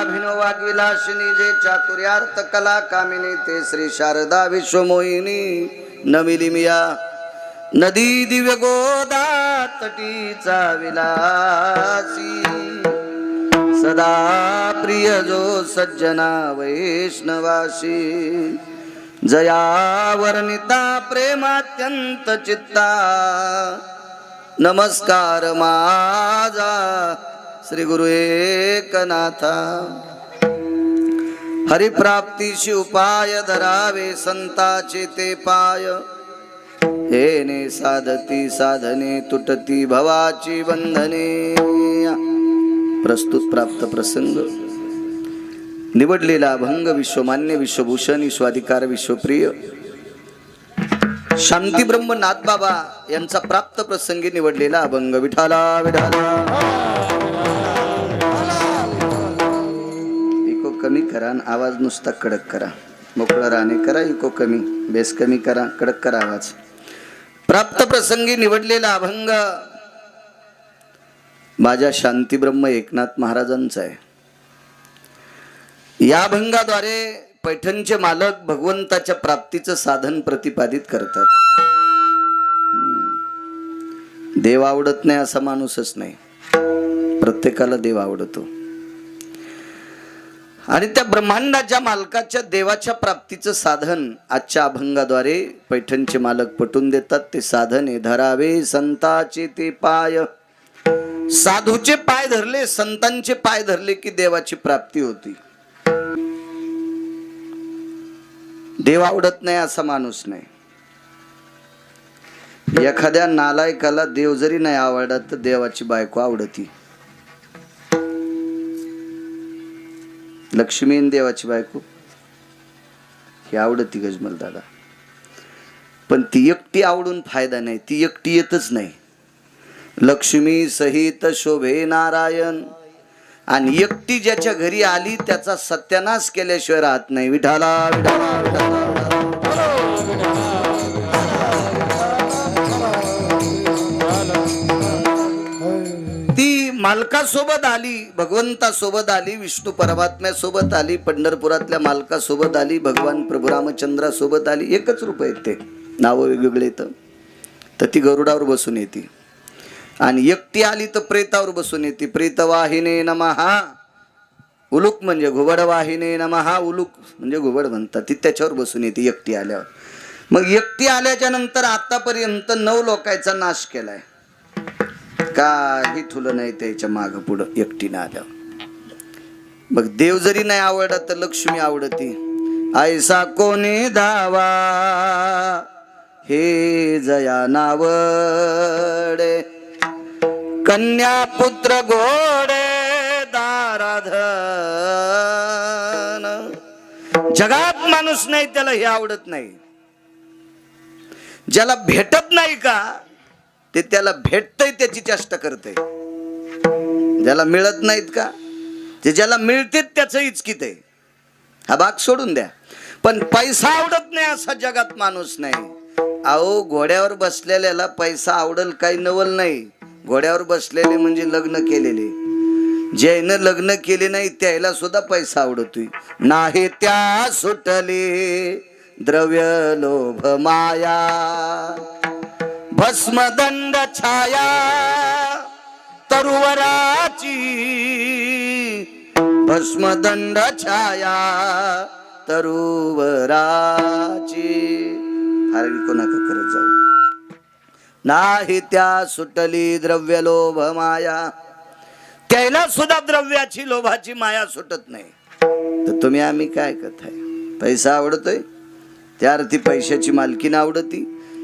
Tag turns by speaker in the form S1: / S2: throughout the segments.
S1: अभिनव वाग्विलासिनी जे चातुर्यार्थ कला कामिनी ते श्री शारदा विश्वमोहिनी नमिलिमिया नदी दिव्य गोदा तटीचा विलासी सदा प्रिय जो सज्जना वैष्णवासी जया वर्णिता प्रेमात्यंत चित्ता नमस्कार माझा श्री गुरु एकनाथा हरिप्राप्तीशी उपाय धरावे संताचे ते पाय हेने साधती साधने तुटती भवाची बंधने। प्रस्तुत प्राप्त प्रसंग निवडलेला अभंग विश्वमान्य विश्वभूषण विश्वाधिकार विश्वप्रिय शांती ब्रह्म नाथबाबा यांचा प्राप्त प्रसंगी निवडलेला अभंग विठाला विठाला। इको कमी करा आवाज नुसता कडक करा मोकळा राहणे करा इको कमी बेस कमी करा कडक करा आवाज। प्राप्त प्रसंगी निवडलेला अभंग माझ्या शांती ब्रह्म एकनाथ महाराजांचा आहे। या अभंगाद्वारे पैठणचे मालक भगवंताच्या प्राप्तीचं साधन प्रतिपादित करतात। देव आवडत नाही असा माणूसच नाही, प्रत्येकाला देव आवडतो आणि त्या ब्रह्मांडाच्या मालकाच्या देवाच्या प्राप्तीचं साधन आजच्या अभंगाद्वारे पैठणचे मालक पटवून देतात। ते साधन आहे धरावे संताचे ते पाय। साधूचे पाय धरले संतांचे पाय धरले की देवाची प्राप्ती होती। देव आवडत नाही असा माणूस नाही। एखाद्या नालायकाला देव जरी नाही आवडत तर देवाची बायको आवडती। लक्ष्मी देवाची बायको ही आवडती गजमल दादा, पण ती एकटी आवडून फायदा नाही, ती एकटी येतच नाही। लक्ष्मी सहित शोभे नारायण आणि एकटी ज्याच्या घरी आली त्याचा सत्यानाश केल्याशिवाय राहत नाही। विठाला विठाला विठाला। ती मालकासोबत आली, भगवंतासोबत आली, विष्णू परमात्म्यासोबत आली, पंढरपुरातल्या मालकासोबत आली, भगवान प्रभू रामचंद्रासोबत आली। एकच रूप आहेत, ते नाव वेगवेगळे तर ती गरुडावर बसून येते आणि एकटी आली तर प्रेतावर बसून येते। प्रेतवाहिने नमः उलूक म्हणजे घुबड वाहिने नमः उलूक म्हणजे घुबड म्हणतात, ती त्याच्यावर बसून येते एकटी आल्यावर। मग एकटी आल्याच्या नंतर आतापर्यंत 9 लोकांचा नाश केलाय, काही ठुलं नाही त्याच्या माग पुढं एकटीने आल्यावर। मग देव जरी नाही आवडला तर लक्ष्मी आवडती। ऐसा कोणी धावा हे जया नावडे कन्या पुत्र घोडे दाराधन। जगात माणूस नाही त्याला हे आवडत नाही। ज्याला भेटत नाही का ते त्याला भेटतय त्याची चेष्टा करते। ज्याला मिळत नाहीत का ते ज्याला मिळते त्याचं इचकित आहे। हा भाग सोडून द्या, पण पैसा आवडत नाही असा जगात माणूस नाही। अहो घोड्यावर बसलेल्याला पैसा आवडल काही नवल नाही। घोड्यावर बसलेले म्हणजे लग्न केलेले, ज्यानं लग्न केले नाही त्याला सुद्धा पैसा आवडतोय। नाही त्या सुटले द्रव्य लोभ माया भस्मदंड छाया तरुवराची भस्मदंड छाया तरुवराची। फार कोणाका करत जाऊ नाही त्या सुटली द्रव्य लोभ माया, त्याला सुद्धा द्रव्याची लोभाची माया सुटत नाही। तर तुम्ही आम्ही काय करताय? पैसा आवडतोय त्या अर्थी पैशाची मालकीन आवडती,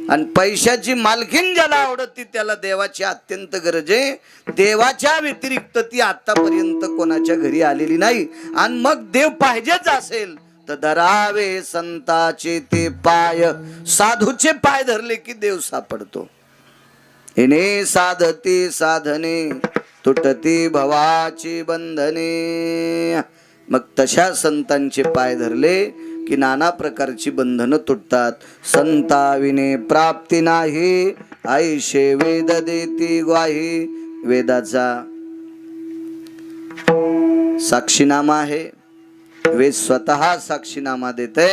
S1: आणि पैशाची मालकीन ज्याला आवडती त्याला देवाची अत्यंत गरज आहे। देवाच्या व्यतिरिक्त ती आतापर्यंत कोणाच्या घरी आलेली नाही। आणि मग देव पाहिजेच असेल तर धरावे संताचे ते पाय। साधूचे पाय धरले की देव सापडतो। हिने साधती साधने तुटती भवाची बंधने। मग तशा संतांचे पाय धरले की नाना प्रकारची बंधनं तुटतात। संताविने प्राप्ती नाही आईशे वेद देती ग्वाही। वेदाचा साक्षीनामा आहे. वेद स्वतः साक्षीनामा देते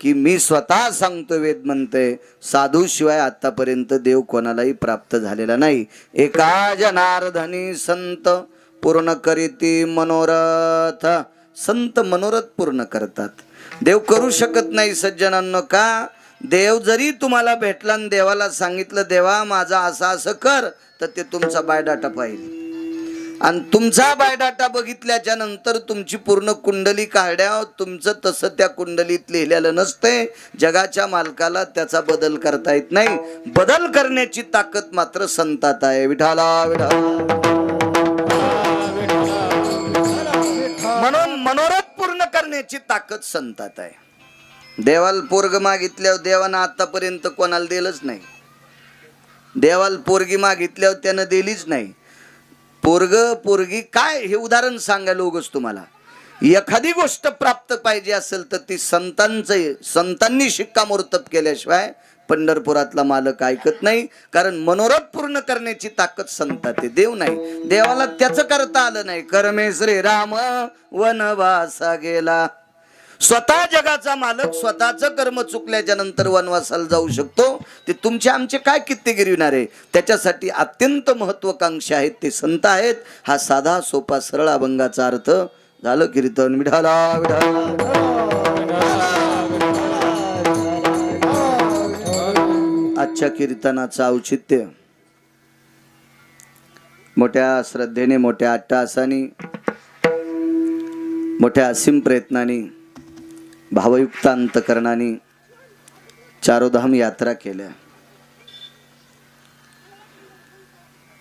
S1: की मी स्वतः सांगतो. वेद म्हणते साधू शिवाय आतापर्यंत देव कोणालाही प्राप्त झालेला नाही. एका जनार्दनी संत पूर्ण करीती मनोरथ. संत मनोरथ पूर्ण करतात. देव करू शकत नाही सज्जनांनो. का? देव जरी तुम्हाला भेटला आणि देवाला सांगितलं देवा माझा असं असं कर, तर ते तुमचा बायोडाटा पाहिजे. आणि तुमचा बायोडाटा बघितल्याच्या नंतर तुमची पूर्ण कुंडली काढ्या तुमचं तसं त्या कुंडलीत लिहिलेलं नसते. जगाच्या मालकाला त्याचा बदल करता येत नाही. बदल करण्याची ताकद मात्र संतात आहे. विठाला विठाला. म्हणून मनोरथ पूर्ण करण्याची ताकद संतात आहे. देवाला पोरग मागितल्यावर देवानं आतापर्यंत कोणाला दिलंच नाही. देवाला पोरगी मागितल्यावर त्यानं दिलीच नाही. पोरग पोरगी काय हे उदाहरण सांगायला उगाच तुम्हाला. एखादी गोष्ट प्राप्त पाहिजे असेल तर ती संतांनी शिक्कामोर्तब केल्याशिवाय पंढरपुरातला मालक ऐकत नाही. कारण मनोरथ पूर्ण करण्याची ताकद संतात आहे, देव नाही. देवाला त्याचं करता आलं नाही. कर्मे श्रीराम वनवासा गेला. स्वतः जगाचा मालक स्वतःचं कर्म चुकल्याच्या नंतर वनवासाला जाऊ शकतो. ते तुमचे आमचे काय कित्ते गिरविणार आहे. त्याच्यासाठी अत्यंत महत्वाकांक्षी आहेत ते संत आहेत. हा साधा सोपा सरळ अभंगाचा अर्थ झालं. कीर्तन विठाला विठाला. आजच्या कीर्तनाचं औचित्य मोठ्या श्रद्धेने, मोठ्या अट्टहासाने, मोठ्या असीम प्रयत्नाने, भावयुक्त अंतकरणाने चारोधाम यात्रा केल्या.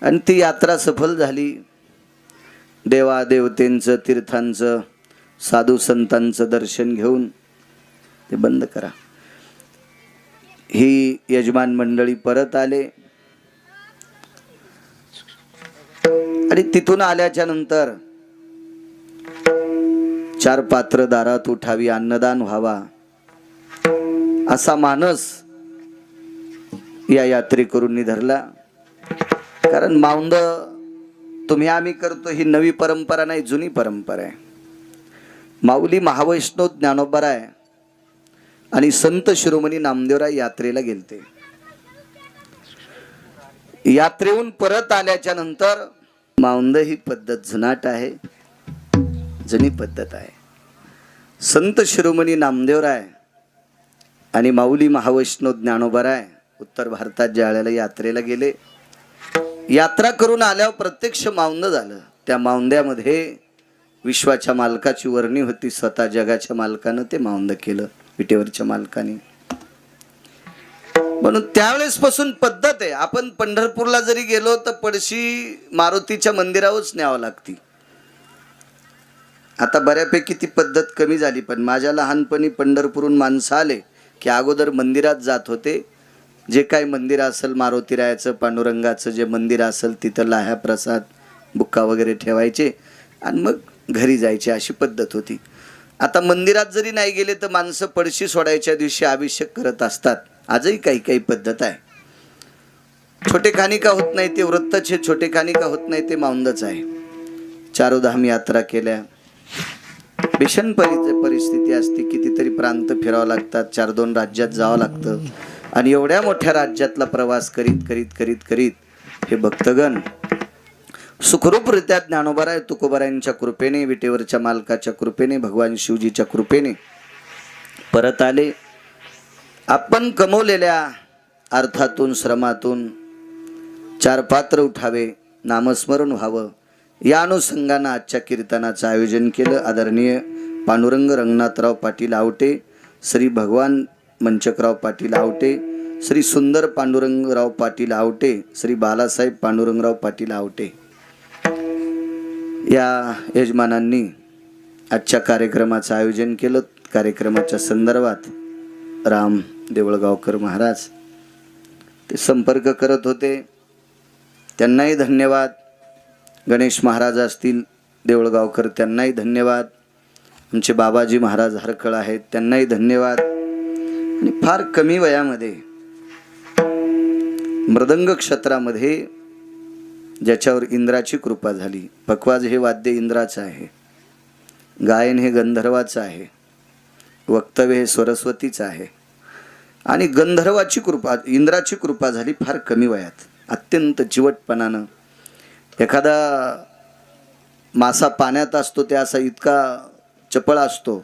S1: आणि ती यात्रा सफल झाली. देवा देवतेंचं, तीर्थांचं, साधू संतांचं दर्शन घेऊन ते बंद करा. ही यजमान मंडळी परत आले. आणि तिथून आल्याच्या नंतर 4 पात्र दारात उठावी, अन्नदान व्हावा, असा मानस या यात्रेकरूंनी धरला. कारण माऊंद तुम्ही आम्ही करतो ही नवी परंपरा नाही, जुनी परंपरा आहे. माऊली महावैष्णव ज्ञानोबराय आणि संत शिरोमणी नामदेवराय यात्रेला गेलते. यात्रेहून परत आल्याच्या नंतर माऊंद ही पद्धत जुनाट आहे, जुनी पद्धत आहे. संत शिरोमणी नामदेवराय आणि माऊली महावैष्णव ज्ञानोबराय उत्तर भारतात ज्या वेळेला यात्रेला गेले, यात्रा करून आल्यावर प्रत्यक्ष माऊंद झालं. त्या माऊंद्यामध्ये विश्वाच्या मालकाची वर्णी होती. स्वतः जगाच्या मालकानं ते माऊंद केलं, विटेवरच्या मालकाने. म्हणून त्यावेळेस पासून पद्धत आहे. आपण पंढरपूरला जरी गेलो तर पडशी मारुतीच्या मंदिरावरच न्यावं लागती. आता बऱ्यापैकी ती पद्धत कमी झाली. पण माझ्या लहानपणी पंढरपूरहून माणसं आले की अगोदर मंदिरात जात होते. जे काही मंदिर असेल, मारुतीरायाचं, पांडुरंगाचं जे मंदिर असेल तिथं लाह्या प्रसाद बुक्का वगैरे ठेवायचे आणि मग घरी जायचे, अशी पद्धत होती. आता मंदिरात जरी नाही गेले तर माणसं पडशी सोडायच्या दिवशी अभिषेक करत असतात. आजही काही काही पद्धत आहे. छोटे खानिका होत नाही ते व्रतचे, छोटे खानिका होत नाही ते माऊंदच आहे. चारोधाम यात्रा केल्या. भीषण परिस्थिती असते. कितीतरी प्रांत फिरावं लागतात, 4-2 राज्यात जावं लागतं. आणि एवढ्या मोठ्या राज्यातला प्रवास करीत करीत करीत करीत हे भक्तगण सुखरूपरित्या ज्ञानोबराय तुकोबरायांच्या कृपेने, विटेवरच्या मालकाच्या कृपेने, भगवान शिवजीच्या कृपेने परत आले. आपण कमवलेल्या अर्थातून, श्रमातून 4 पात्र उठावे, नामस्मरण व्हावं, या अनुषंगानं आजच्या कीर्तनाचं आयोजन केलं. आदरणीय पांडुरंग रंगनाथराव पाटील आवटे, श्री भगवान मंचकराव पाटील आवटे, श्री सुंदर पांडुरंगराव पाटील आवटे, श्री बालासाहेब पांडुरंगराव पाटील आवटे या यजमानांनी आजच्या कार्यक्रमाचं आयोजन केलं. कार्यक्रमाच्या संदर्भात राम देवळगावकर महाराज ते संपर्क करत होते, त्यांनाही धन्यवाद. गणेश महाराज असतील देवळगावकर, त्यांनाही धन्यवाद. आमचे बाबाजी महाराज हरकळ आहेत, त्यांनाही धन्यवाद. आणि फार कमी वयामध्ये मृदंग क्षेत्रामध्ये ज्याच्यावर इंद्राची कृपा झाली, पखवाज हे वाद्य इंद्राचं आहे, गायन हे गंधर्वाचं आहे, वक्तव्य हे सरस्वतीचं आहे. आणि गंधर्वाची कृपा, इंद्राची कृपा झाली फार कमी वयात, अत्यंत चिवटपणानं. एखादा मासा पाण्यात असतो ते असा इतका चपळ असतो,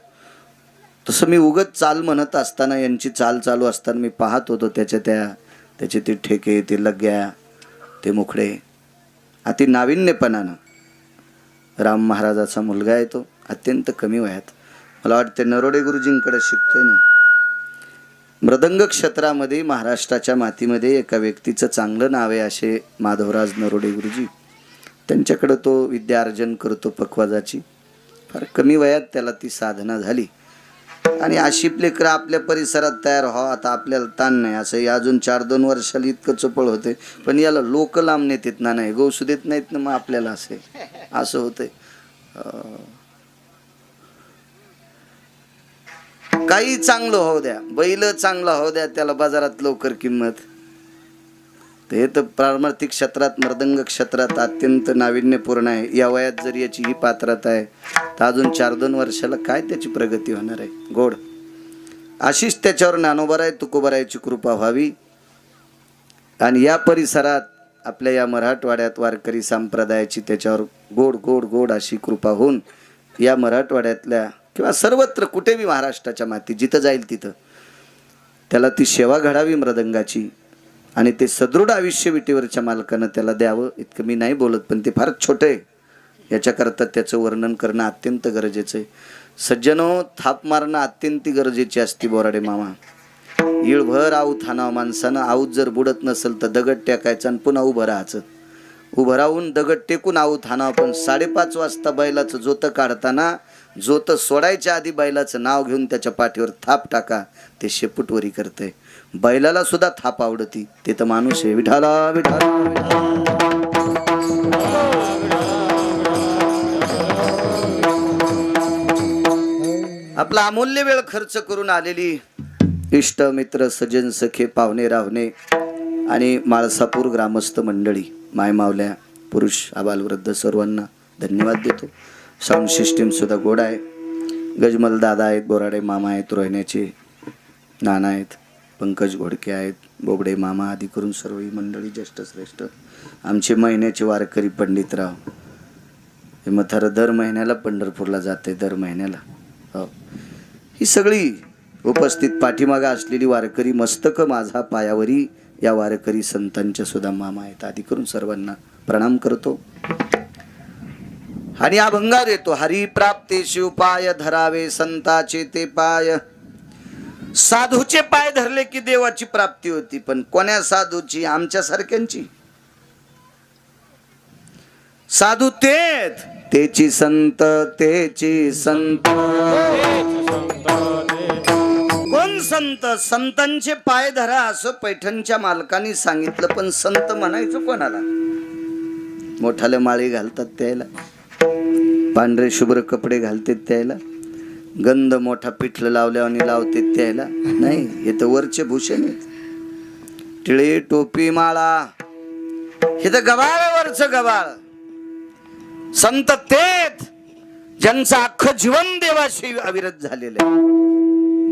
S1: तसं मी उगत चाल म्हणत असताना, यांची चाल चालू असताना मी पाहत होतो त्याचे ते ठेके, ते लग्या, ते मुखडे, अति नाविन्यपणानं. राम महाराजाचा मुलगा आहे तो, अत्यंत कमी वयात. मला वाटते नरोडे गुरुजींकडे शिकतोय ना. मृदंग क्षेत्रामध्ये महाराष्ट्राच्या मातीमध्ये एका व्यक्तीचं चांगलं नाव आहे, असे माधवराज नरोडे गुरुजी. त्यांच्याकडं तो विद्यार्जन करतो पखवाजाची. फार कमी वयात त्याला ती साधना झाली. आणि अशी लेकरं आपल्या परिसरात तयार व्हावं, आता आपल्याला ताण नाही. असं अजून 4-2 वर्षाला इतकं चपळ होते, पण याला लोक लांब नेतात ना, नाही गौसू देत नाहीत ना, मग आपल्याला असं होतंय. काही चांगलं होऊ द्या, बैल चांगला होऊ द्या, त्याला बाजारात लवकर किंमत. हे तर पारमार्थिक क्षेत्रात, मृदंग क्षेत्रात अत्यंत नाविन्यपूर्ण आहे. या वयात जर याची ही पात्रता आहे, तर अजून 4-2 वर्षाला काय त्याची प्रगती होणार आहे. गोड अशीच त्याच्यावर ज्ञानोबराय तुकोबरायची कृपा व्हावी. आणि या परिसरात आपल्या या मराठवाड्यात वारकरी संप्रदायाची त्याच्यावर गोड गोड गोड अशी कृपा होऊन, या मराठवाड्यातल्या किंवा सर्वत्र कुठेही महाराष्ट्राच्या माती जिथं जाईल तिथं त्याला ती सेवा घडावी मृदंगाची. आणि ते सदृढ आयुष्य विटेवरच्या मालकानं त्याला द्यावं. इतकं मी नाही बोलत, पण ते फारच छोटं आहे. याच्याकरता त्याचं वर्णन करणं अत्यंत गरजेचं आहे. सज्जनो, थाप मारणं अत्यंत गरजेची असते. बोराडे मामा, इळभर आऊत हाणावं माणसानं. आऊत जर बुडत नसेल तर दगड टाकायचा आणि पुन्हा उभं राहायचं. उभं राहून दगड टेकून आऊत हाणावं. पण 5:30 वाजता बैलाचं जोतं काढताना, जोतं सोडायच्या आधी बैलाचं नाव घेऊन त्याच्या पाठीवर थाप टाका. ते शेपूटवरी करतंय. बैलाला सुद्धा थाप आवडती. ते तर माणूस आहे. विठाला विठाला आपला अमूल्य वेळ खर्च करून आलेली इष्ट मित्र सज्जन सखे पाहुणे रावणे आणि माळसापूर ग्रामस्थ मंडळी, मायमावल्या, पुरुष आबालवृद्ध सर्वांना धन्यवाद देतो. साऊंड सिस्टीम सुद्धा गोड आहे. गजमल दादा आहेत, बोराडे मामा आहेत, रोहिण्याचे नाना आहेत, पंकज घोडके आहेत, बोबडे मामा आदी करून सर्व ही मंडळी ज्येष्ठ श्रेष्ठ. आमचे महिन्याचे वारकरी पंडितराव, हे म्हातारं दर महिन्याला पंढरपूरला जाते, दर महिन्याला. हो, ही सगळी उपस्थित पाठीमागा असलेली वारकरी, मस्तक माझा पायावरी या वारकरी संतांच्या सुद्धा मामा आहेत. आदी करून सर्वांना प्रणाम करतो आणि अभंगार येतो. हरी प्राप्तेशी उपाय धरावे संताचे ते पाय. साधूचे पाय धरले की देवाची प्राप्ती होती. पण कोण्या साधूची? आमच्या सारख्यांची. साधू तेची संत, तेची संत. कोण संत? संतांचे पाय धरा असं पैठणच्या मालकांनी सांगितलं. पण संत म्हणायचं कोणाला? मोठाले माळी घालतात त्याला, पांढरे शुभ्र कपडे घालतात त्याला, गंध मोठा पिठलं लावल्याने लावते त्याला नाही. हे तर वरचे भूषण आहेत. टिळे टोपी माळा, हे तर गबाळावरचं गबाळ. संत तेच ज्यांचं अख्खं जीवन देवाशी अविरत झालेलं आहे.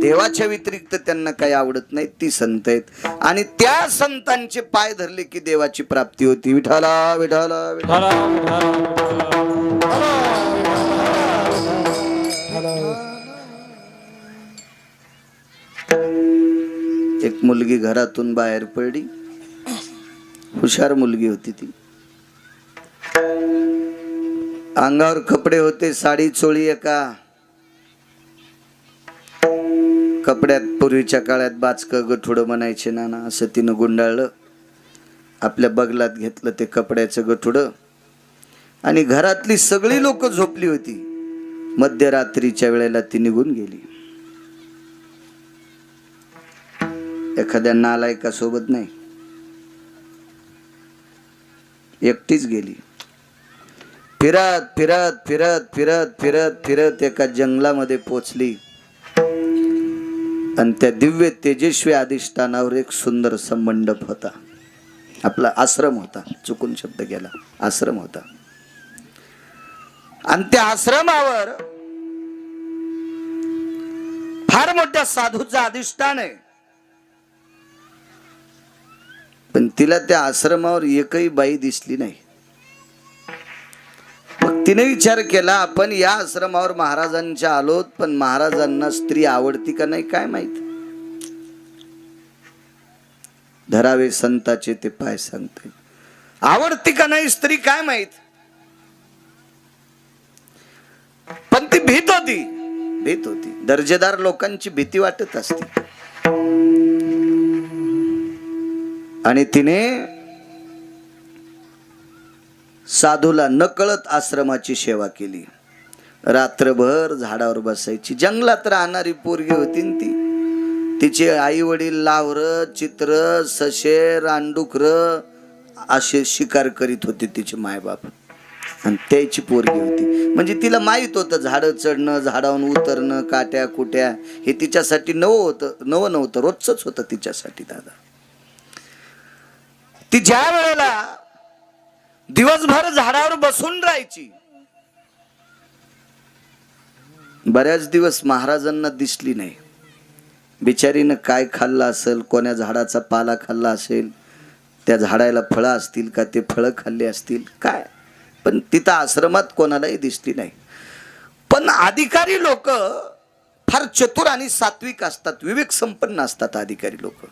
S1: देवाच्या व्यतिरिक्त त्यांना काही आवडत नाही, ती संत आहेत. आणि त्या संतांचे पाय धरले की देवाची प्राप्ती होती. विठाला विठाला विठाला. एक मुलगी घरातून बाहेर पडली. हुशार मुलगी होती ती. अंगावर कपडे होते, साडी चोळी एका कपड्यात. पूर्वीच्या काळात बाचकं गठुडं म्हणायचे नाना, असं तिनं गुंडाळलं. आपल्या बगलात घेतलं ते कपड्याचं गठुडं. आणि घरातली सगळी लोक झोपली होती. मध्यरात्रीच्या वेळेला ती निघून गेली. एखाद्या नालायका सोबत नाही, एकटीच गेली. फिरत फिरत फिरत फिरत फिरत फिरत एका जंगलामध्ये पोचली. आणि त्या दिव्य तेजस्वी अधिष्ठानावर एक सुंदरसा मंडप होता. आपला आश्रम होता, चुकून शब्द गेला, आश्रम होता. आणि त्या आश्रमावर फार मोठ्या साधूचा अधिष्ठान आहे, पण तिला त्या आश्रमावर एकही बाई दिसली नाही. मग तिने विचार केला, आपण या आश्रमावर महाराजांच्या आलोत, पण महाराजांना स्त्री आवडती का नाही काय माहित. धरावे संताचे ते पाय सांगते, आवडती का नाही स्त्री काय माहित. पण ती भीत होती. दर्जेदार लोकांची भीती वाटत असते. आणि तिने साधूला नकळत आश्रमाची सेवा केली. रात्रभर झाडावर बसायची. जंगलात राहणारी पोरगी होती ती. तिचे आई वडील लावर, चित्र, सशे, रानडुकर असे शिकार करीत होते तिचे मायबाप. आणि त्याची पोरगी होती. म्हणजे तिला माहित होतं झाडं चढणं, झाडावरून उतरणं, काट्या कुट्या हे तिच्यासाठी नवं नव्हतं, रोजच होतं तिच्यासाठी. दादा ती ज्या वेळेला दिवसभर झाडावर बसून राहायची, बऱ्याच दिवस महाराजांना दिसली नाही. बिचारीनं काय खाल्लं असेल, कोण्या झाडाचा पाला खाल्ला असेल, त्या झाडाला फळं असतील का, ते फळं खाल्ले असतील काय, पण तिथं आश्रमात कोणालाही दिसली नाही. पण अधिकारी लोक फार चतुर आणि सात्विक असतात, विवेक संपन्न असतात अधिकारी लोक.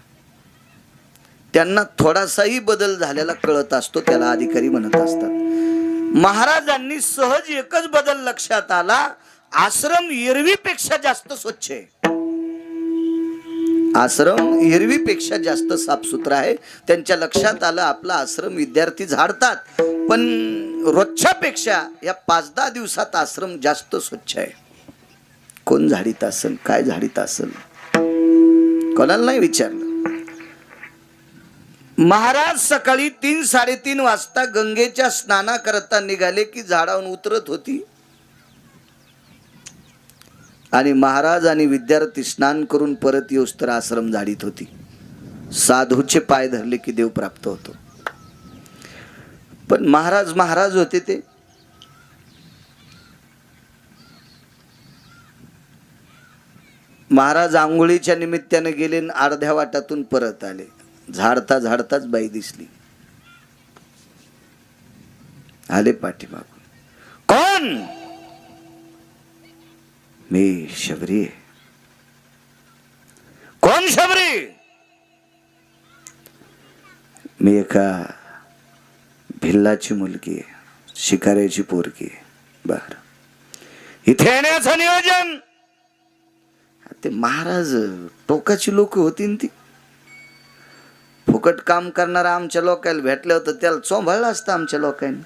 S1: त्यांना थोडासाही बदल झालेला कळत असतो, त्याला अधिकारी म्हणत असतात. महाराजांनी सहज एकच बदल लक्षात आला, आश्रम एरवीपेक्षा जास्त स्वच्छ आहे. आश्रम एरवीपेक्षा जास्त साफसुथरा आहे. त्यांच्या लक्षात आलं आपला आश्रम विद्यार्थी झाडतात, पण रोजच्या पेक्षा या 5-10 दिवसात आश्रम जास्त स्वच्छ आहे. कोण झाडीत असेल, काय झाडीत असेल, कोणाला नाही विचारलं. महाराज सकाळी 3-3:30 वाजता गंगेच्या स्नानाकरता निघाले की झाडावरून उतरत होती. आणि महाराज आणि विद्यार्थी स्नान करून परत येऊस तर आश्रम झाडीत होती. साधूचे पाय धरले की देव प्राप्त होतो. पण महाराज होते ते. महाराज आंघोळीच्या निमित्ताने गेले, अर्ध्या वाटातून परत आले. झाडताच बाई दिसली. आले पाठीमागून. कोण? मी शबरी. कोण शबरी? मी एका भिल्लाची मुलगी आहे, शिकाऱ्याची पोरगी आहे. बर, इथे येण्याचं नियोजन. ते महाराज टोकाची लोक होती ती. फुकट काम करणारा आमच्या लोकांना भेटलं होतं, त्याला चोंभाळलं असतं आमच्या लोकांनी.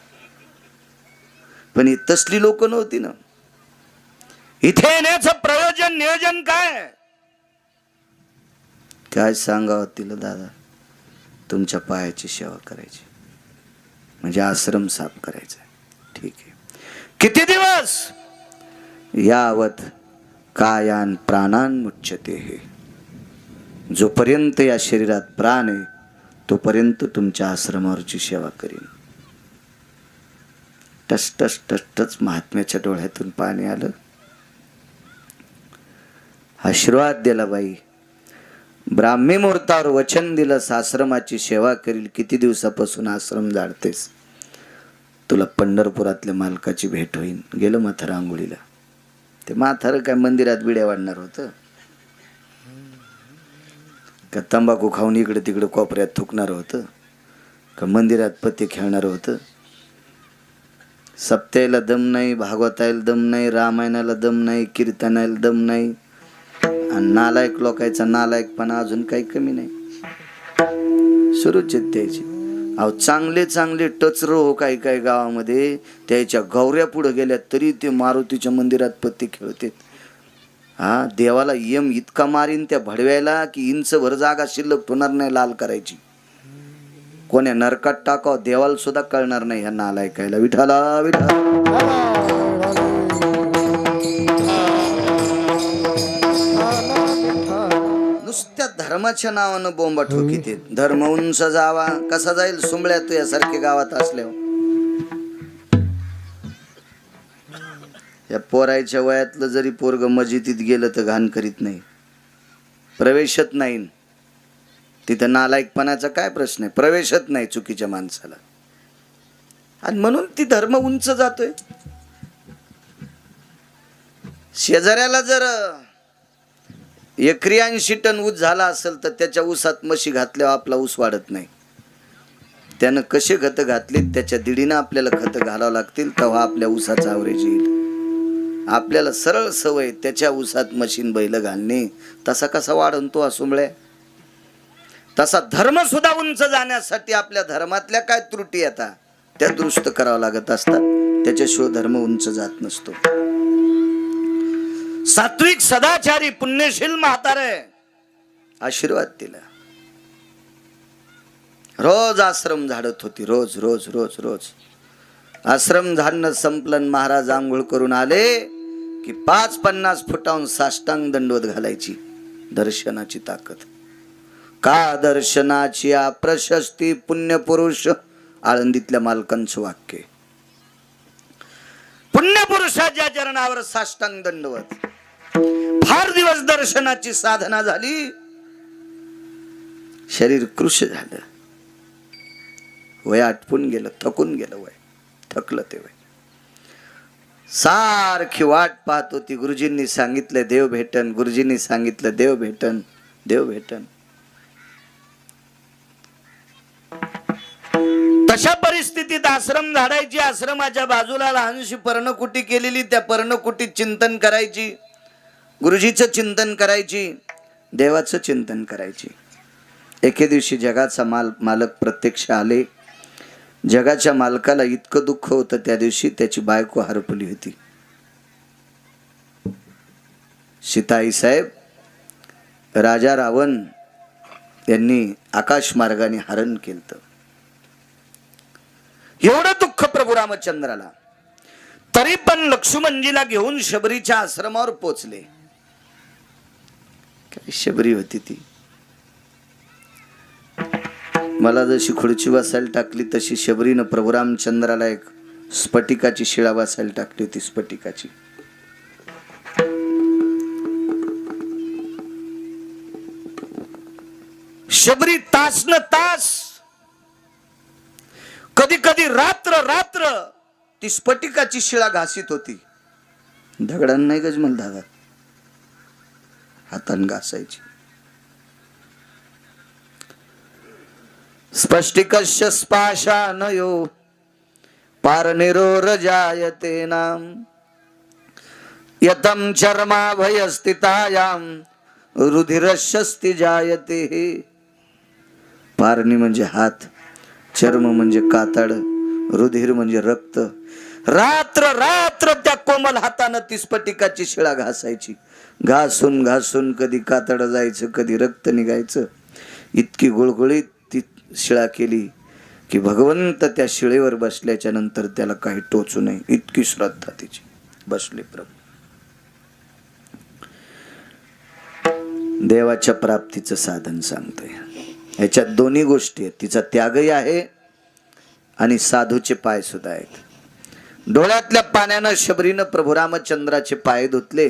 S1: पण ही तसली लोक नव्हती ना. इथे येण्याचं प्रयोजन नियोजन काय सांगावं तिला. दादा तुमच्या पायाची सेवा करायची, म्हणजे आश्रम साफ करायचा. ठीक आहे. किती दिवस? यावत कायान प्राणान मुच्यते. हे जोपर्यंत या शरीरात प्राण आहे तोपर्यंत तुमच्या आश्रमावरची सेवा करीन. टच महात्म्याच्या डोळ्यातून पाणी आलं. आशीर्वाद दिला. बाई ब्राह्मी मुहूर्तावर वचन दिलं, आश्रमाची सेवा करील. किती दिवसापासून आश्रम जाळतेस, तुला पंढरपुरातल्या मालकाची भेट होईल. गेलो म्हातारा आंघोळीला. ते म्हातारं काय मंदिरात बिड्या वाढणार होतं का? तंबाखू खाऊन इकडे तिकडे कोपऱ्यात थुकणार होतं का? मंदिरात पत्ते खेळणार होतं? सप्त्याला दम नाही, भागवतायला दम नाही, रामायणाला दम नाही, कीर्तनाला दम नाही. आणि नालायक लोकांचा नालायकपणा अजून काही कमी नाही. सुरूच द्यायची. अहो चांगले टचरो हो काही गावामध्ये त्याच्या गौऱ्या पुढे गेल्या तरी ते मारुतीच्या मंदिरात पत्ते खेळतात. हा, देवाला यम इतका मारीन त्या भडव्याला की इंचभर जागा शिल्लक होणार नाही लाल करायची. कोण्या नरकात टाकाव देवाला सुद्धा कळणार नाही ह्या नालायकायला. विठाला विठा. नुसत्या धर्माच्या नावानं बोंबा ठोकीत. धर्म उंच जावा, कसा जाईल सुंबळ्या तू यासारख्या गावात असल्यावर. या पोरायच्या वयातलं जरी पोरग मस्जिदीत गेलं तर घाण करीत नाही. प्रवेशच नाही. तिथं नालायकपणाचा काय प्रश्न आहे? प्रवेशच नाही चुकीच्या माणसाला. आणि म्हणून ती धर्म उंच जातोय. शेजाऱ्याला जर एकरी 80 टन ऊस झाला असेल तर त्याच्या ऊसात म्हशी घातल्यावर आपला ऊस वाढत नाही. त्यानं कसे खतं घातलीत त्याच्या दीडीनं आपल्याला खतं घालावं लागतील, तेव्हा आपल्या ऊसाचा ॲव्हरेज येईल. आपल्याला सरळ सवय त्याच्या ऊसात मशीन बैल घालणे, तसा कसा वाढन तो असुंबळे. तसा धर्म सुद्धा उंच जाण्यासाठी आपल्या धर्मातल्या काय त्रुटी येतात त्या दुरुस्त करावं लागत असतात. त्याच्याशिवाय धर्म उंच जात नसतो. सात्विक सदाचारी पुण्यशील म्हातारे आशीर्वाद दिला. रोज आश्रम झाडत होती. रोज रोज रोज रोज आश्रम झाडणं संपलन. महाराज आंघोळ करून आले की 50 फुटाहून साष्टांग दंडवत घालायची. दर्शनाची ताकद. का दर्शनाची प्रशस्ती पुण्यपुरुष. आळंदीतल्या मालकांचं वाक्य. पुण्यपुरुषाच्या चरणावर साष्टांग दंडवत. फार दिवस दर्शनाची साधना झाली. शरीर कृश झालं. वय आटपून गेलं, थकून गेलं. वय थकलं ते वय. सारखी वाट पाहत होती. गुरुजींनी सांगितलं देव भेटन, गुरुजींनी सांगितलं देव भेटन, देव भेटन. तशा परिस्थितीत आश्रम झाडायची. आश्रमाच्या बाजूला लहानशी पर्णकुटी केलेली. त्या पर्णकुटीत चिंतन करायची. गुरुजीचं चिंतन करायची. देवाचं चिंतन करायची. एके दिवशी जगाचा मालक प्रत्यक्ष आले. जगाच्या मालकाला इतकं दुःख होतं त्या दिवशी. त्याची बायको हरपली होती. सीताई साहेब राजा रावण यांनी आकाश मार्गाने हरण केलं. एवढं दुःख प्रभू रामचंद्राला. तरी पण लक्ष्मणजीला घेऊन शबरीच्या आश्रमावर पोचले. काय शबरी होती ती. मला जशी खुर्ची बसायला टाकली तशी शबरीनं प्रभू रामचंद्राला एक स्फटिकाची शिळा बसायला टाकली होती. स्फटिकाची. शबरी तास न तास, कधी कधी रात्र रात्र ती स्फटिकाची शिळा घासीत होती. दगडांना नाही गजमल दादा, हातान घासायची. स्फटिकस्य स्पाशानयो पारनिरोरजायते नाम यतम चर्माभयस्थितायाम रुधिरस्यस्ति जायते. पारणी म्हणजे हात, चर्म म्हणजे कातड, रुधिर म्हणजे रक्त. रात्र रात्र त्या कोमल हातानं ती स्फटिकाची शिळा घासायची. घासून घासून कधी कातड जायचं, कधी रक्त निघायचं. इतकी गुळगुळीत ती शिळा केली की भगवंत त्या शिळेवर बसल्याच्या नंतर त्याला काही टोचू नये इतकी श्रद्धा तिची. बसले प्रभू. देवाच्या प्राप्तीचं साधन सांगतोय. ह्याच्यात दोन्ही गोष्टी आहेत. तिचा त्यागही आहे आणि साधूचे पाय सुद्धा आहेत. डोळ्यातल्या पाण्यानं शबरीनं प्रभू रामचंद्राचे पाय धुतले.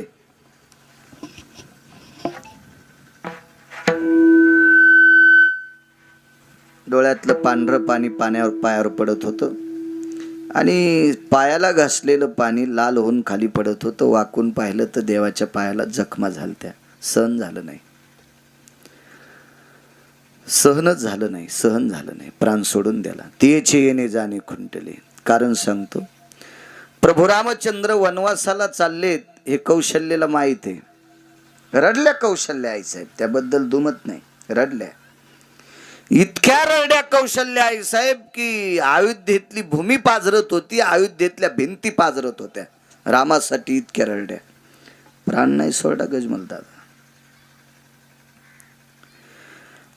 S1: डोळ्यातलं पांढरं पाणी पायावर पडत होतं आणि पायाला घासलेलं पाणी लाल होऊन खाली पडत होतं. वाकून पाहिलं तर देवाच्या पायाला जखमा झालत्या. सहन झालं नाही. सहन झालं नाही. प्राण सोडून द्याला. तेचे येणे जाणे खुंटले. कारण सांगतो, प्रभू रामचंद्र वनवासाला चाललेत हे कौशल्याला माहित आहे. रडल्या कौशल्या आई साहेब, त्याबद्दल दुमत नाही. रडल्या, इतक्या रडल्या कौशल्या आई साहेब की अयोध्येतली भूमी पाजरत होती, अयोध्येतल्या भिंती पाजरत होत्या. रामासाठी इतक्या रडल्या. प्राण नाही सोडा गजमल दादा.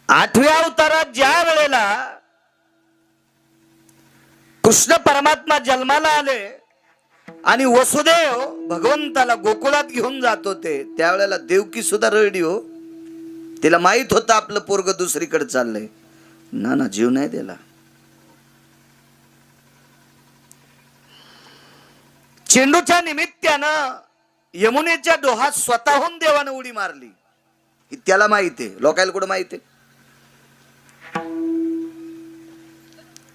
S1: 8व्या अवतारात ज्या वेळेला कृष्ण परमात्मा जन्माला आले आणि वसुदेव भगवंताला गोकुळात घेऊन जात होते, त्यावेळेला देवकी सुद्धा रडली हो. तिला माहित होतं आपलं पोरग दुसरीकडे चाललंय. ना जीव नाही दिला. चेंडूच्या निमित्तानं यमुनेच्या डोहात स्वतःहून देवानं उडी मारली. ही त्याला माहिती आहे, लोकायला कुठं माहिती आहे?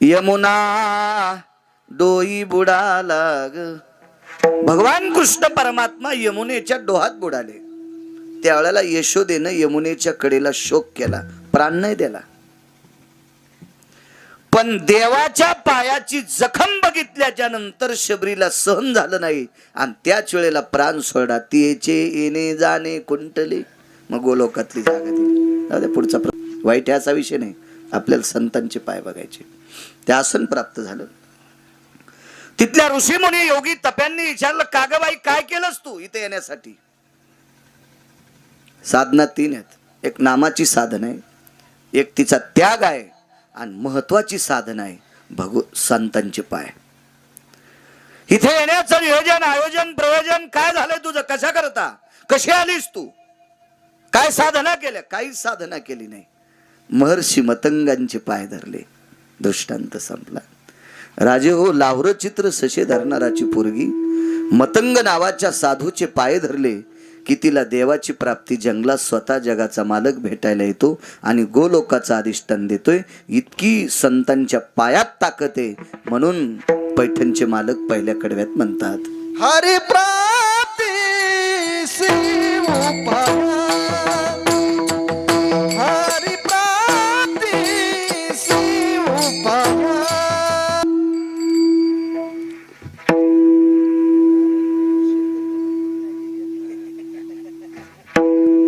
S1: यमुना डोई बुडाला ग. भगवान कृष्ण परमात्मा यमुनेच्या डोहात बुडाले. त्यावेळेला यशोदेनं यमुनेच्या कडेला शोक केला, प्राण नाही दिला. पण देवाच्या पायाची जखम बघितल्याच्या नंतर शबरीला सहन झालं नाही आणि त्याच वेळेला प्राण सोडा. तिचे येणे जाणे कुंटले, मग गोलोकातली जागा दिली. पुढचा वाईट याचा विषय नाही, आपल्याला संतांचे पाय बघायचे. ते आसन प्राप्त झालं. तिथल्या ऋषीमुनी योगी तप्यांनी विचारलं, कागबाई काय केलंस तू इथे येण्यासाठी? साधना 3 आहेत. एक नामाची साधना आहे, एक तिचा त्याग आहे, आणि महत्वाची साधना आहे संतांचे पाय. इथे येण्याचं नियोजन, आयोजन, प्रयोजन काय झालंय तुझं? कशा करता? कशी आलीस तू? काय साधना केल्या? काहीच साधना केली नाही. महर्षी मतंगांचे पाय धरले. दृष्टांत संपला. राजे हो, लावरं चित्र सशे धरणाराची पोरगी मतंग नावाच्या साधूचे पाय धरले की तिला देवाची प्राप्ती, जंगलात स्वतः जगाचा मालक भेटायला येतो आणि गोलोकाचा अधिष्ठान देतोय. इतकी संतांच्या पायात ताकद आहे, म्हणून पैठणचे मालक पहिल्या कडव्यात म्हणतात, हरी प्राप्ती हरी प्राप्ती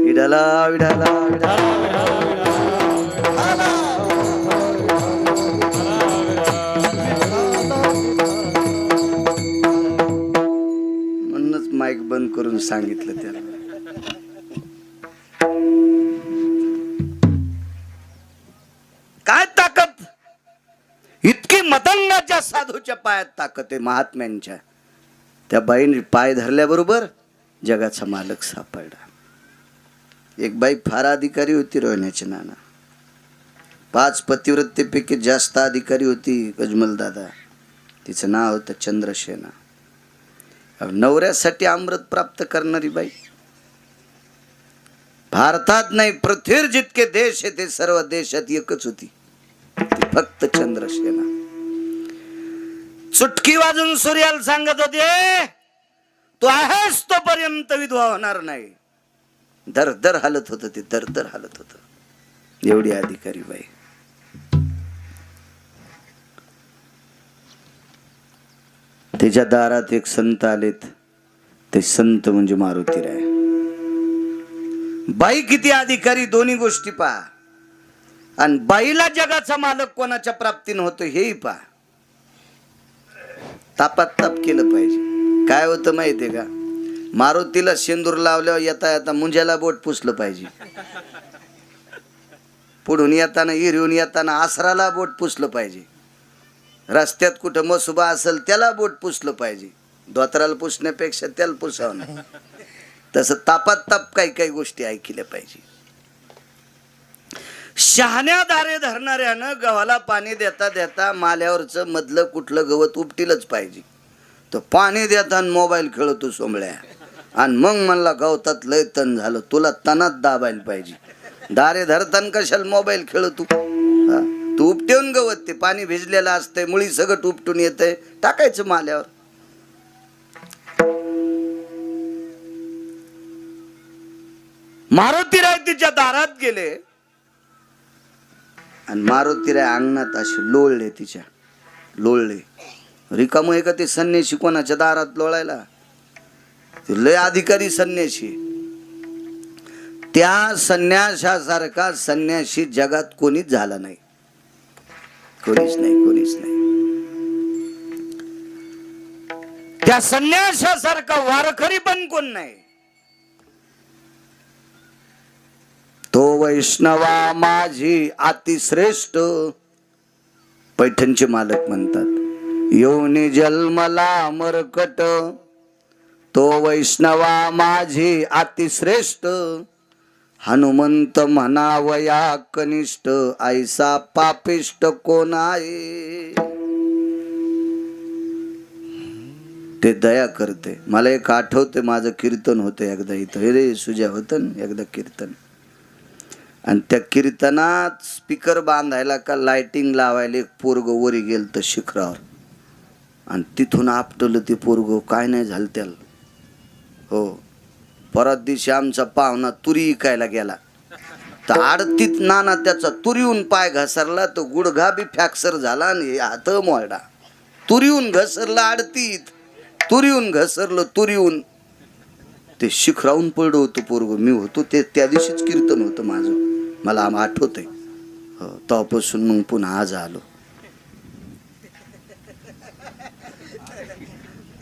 S1: विडाला विडाला म्हणूनच माईक बंद करून सांगितलं त्याला. काय ताकद? इतकी मतंगाच्या साधूच्या पायात ताकद आहे, महात्म्यांच्या. त्या बाईने पाय धरल्याबरोबर जगाचा मालक सापडला. एक बाई फार अधिकारी होती, रोहण्याची नाना. 5 पतिव्रतेपैकी जास्त अधिकारी होती गजमल दादा. तिचं नाव होतं चंद्रसेना. नवऱ्यासाठी अमृत प्राप्त करणारी बाई. भारतात नाही, पृथ्वीवर जितके देश आहे ते सर्व देशात एकच होती, ती फक्त चंद्रसेना. चुटकी वाजून सूर्याला सांगत होते, तू आहेस तोपर्यंत विधवा होणार नाही. दर हालत होत, ते दर हालत होत. एवढी अधिकारी बाई. त्याच्या दारात एक संत आलेत. ते संत म्हणजे मारुतीराय. बाई किती अधिकारी, दोन्ही गोष्टी पहा. आणि बाईला जगाचा मालक कोणाच्या प्राप्तीने होतो हेही पहा. तापात ताप केलं पाहिजे. काय होतं माहितीये का? मारुतीला शेंदूर लावल्यावर येता येता मुंज्याला बोट पुसलं पाहिजे. पुढून येताना, हिरवून येताना आसराला बोट पुसलं पाहिजे. रस्त्यात कुठं मसुबा असेल त्याला बोट पुसलं पाहिजे. धोत्राला पुसण्यापेक्षा त्याला पुसावं नाही. तसं तापात ताप काही काही गोष्टी ऐकल्या पाहिजे. शहाण्या दारे धरणाऱ्यानं गव्हाला पाणी देता देता माल्यावरचं मधलं कुठलं गवत उपटीलच पाहिजे. तो पाणी देताना मोबाईल खेळतो सोंबळ्या, आणि मग म्हणला गवतात लय तण झालं, तुला तणात दाबायला पाहिजे. दारे धरताना कशाला मोबाईल खेळतो? तू उपटेऊन गवत, ते पाणी भिजलेलं असतंय, मुळी सगळं उपटून येतंय, टाकायचं माल्यावर. मारुतीराय तिच्या दारात गेले आणि मारुतीराय अंगणात असे लोळले. तिच्या लोळले. रिकाम आहे का ते संन्याशी कोणाच्या दारात लोळायला? ते लय अधिकारी संन्याशी. त्या संन्याशासारखा संन्याशी जगात कोणीच झाला नाही. कोणीच नाही, कोणीच नाही. त्या संन्याशासारखा वारकरी पण कोण नाही. तो वैष्णवा माझी अतिश्रेष्ठ. पैठणचे मालक म्हणतात, योनी जन्मला मरकट, तो वैष्णवा माझी अतिश्रेष्ठ. हनुमंत म्हणावया कनिष्ठ, ऐसा पापिष्ट कोण आहे. ते दया करते. मला एक आठवते, माझं कीर्तन होतं एकदा इथं. रे सुजा होतं एकदा कीर्तन. आणि त्या कीर्तनात स्पीकर बांधायला का लाइटिंग लावायला एक पोरग वरी गेल तर शिखरावर, आणि तिथून आपटलं ते पोरग, काय नाही झालं त्याला. हो, परत दिवशी आमचा पाहुणा तुरी इकायला गेला तर आडतीत नाना त्याचा तुरीहून पाय घसरला, तो गुडघा बी फ्रॅक्चर झाला आणि हात मोडला. तुरीहून घसरला आडतीत, तुरीहून घसरलं, तुरीहून ते शिखरावून पडलं होतं पोरग. मी होतो ते, त्या दिवशीच कीर्तन होतं माझं, मला आठवतंय. हो, तेव्हापासून मग पुन्हा आज आलो.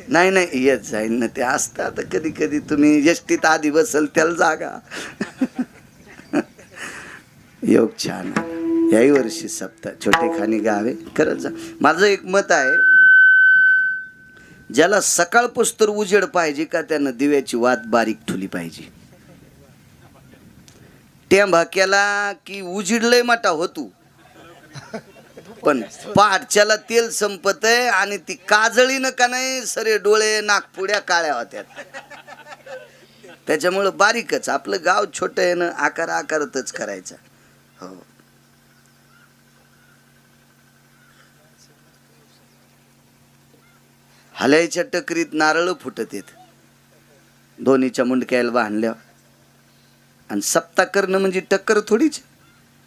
S1: नाही नाही येत जाईल ना, ते असतं. आता कधी कधी तुम्ही एसटीत आधी बसल त्याला जागा. योग छान आला. याही वर्षी सप्ताह छोटेखानी गावे करत जा. माझं एक मत आहे, ज्याला सकाळपासून उजेड पाहिजे का त्यानं दिव्याची वात बारीक ठुली पाहिजे. टेंभा केला की उजीड लय मोठा होतो, पण पाठच्याला तेल संपत आहे आणि ती काजळीनं का नाही सरे डोळे नाकपुड्या काळ्या होत्यात. त्याच्यामुळं बारीकच, आपलं गाव छोटं आहे ना, आकार आकारतच करायचा. हो, हल्याच्या टकरीत नारळ फुटत येत, दोन्हीच्या मुंडक्याला बांधल्या. आणि सप्ताह करणं म्हणजे टक्कर थोडीच.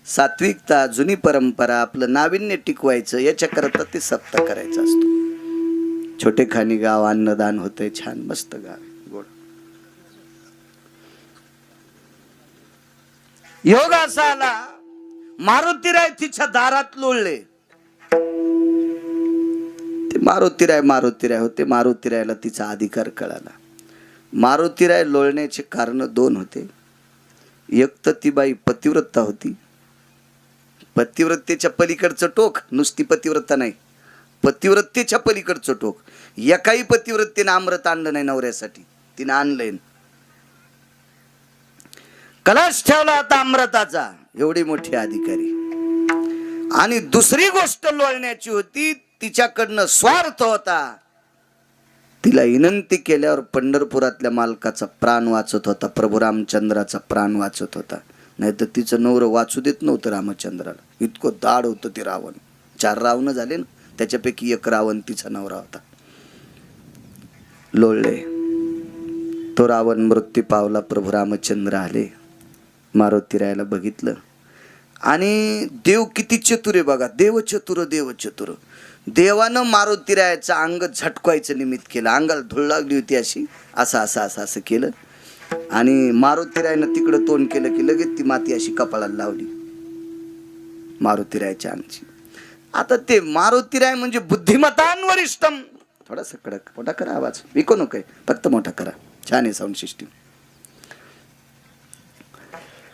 S1: सात्विकता, जुनी परंपरा, आपलं नाविन्य टिकवायचं, याच्याकरता ते सप्ताह करायचा असतो. छोटेखानी गाव, अन्नदान होतंय, छान मस्त गाव, गोड. योग असा आला, मारुतीराय तिच्या दारात लोळले. ते मारुतीराय होते. मारुतीरायला तिचा अधिकार कळाला. मारुतीराय लोळण्याचे कारण दोन होते. एक तर ती बाई पतिव्रता होती. पतिव्रतेच्या पलीकडचं टोक, नुसती पतिव्रता नाही, पतिव्रतेच्या पलीकडचं टोक. एकाही पतिव्रतेनं अमृत आणलं नाही नवऱ्यासाठी, तिनं आणलंय. कलश ठेवला होता अमृताचा, एवढी मोठी अधिकारी. आणि दुसरी गोष्ट लोळण्याची होती, तिच्याकडनं स्वार्थ होता. तिला विनंती केल्यावर पंढरपुरातल्या मालकाचा प्राण वाचत होता, प्रभू रामचंद्राचा प्राण वाचत होता. नाही तर तिचं नवरं वाचू देत नव्हतं रामचंद्राला. इतकं दाढ होतं ते रावण. 4 रावण झाले ना, त्याच्यापैकी एक रावण तिचा नवरा होता. लोळले, तो रावण मृत्यू पावला. प्रभू रामचंद्र आले, मारुतीरायला बघितलं. आणि देव किती चतुर आहे बघा, देव चतुर, देव चतुर. देवानं मारुतीरायाचं अंग झटकवायचं निमित्त केलं. अंगाला धूळ लागली होती अशी, असं केलं. आणि मारुतीरायनं तिकडं तोंड केलं की लगेच ती माती अशी कपाळाला लावली मारुतीरायाच्या अंगची. आता ते मारुतीराय म्हणजे बुद्धिमतान वरिष्ठम. थोडासा कडक मोठा करा आवाज, विको नको आहे, फक्त मोठा करा. छान आहे साऊंड सिस्टीम.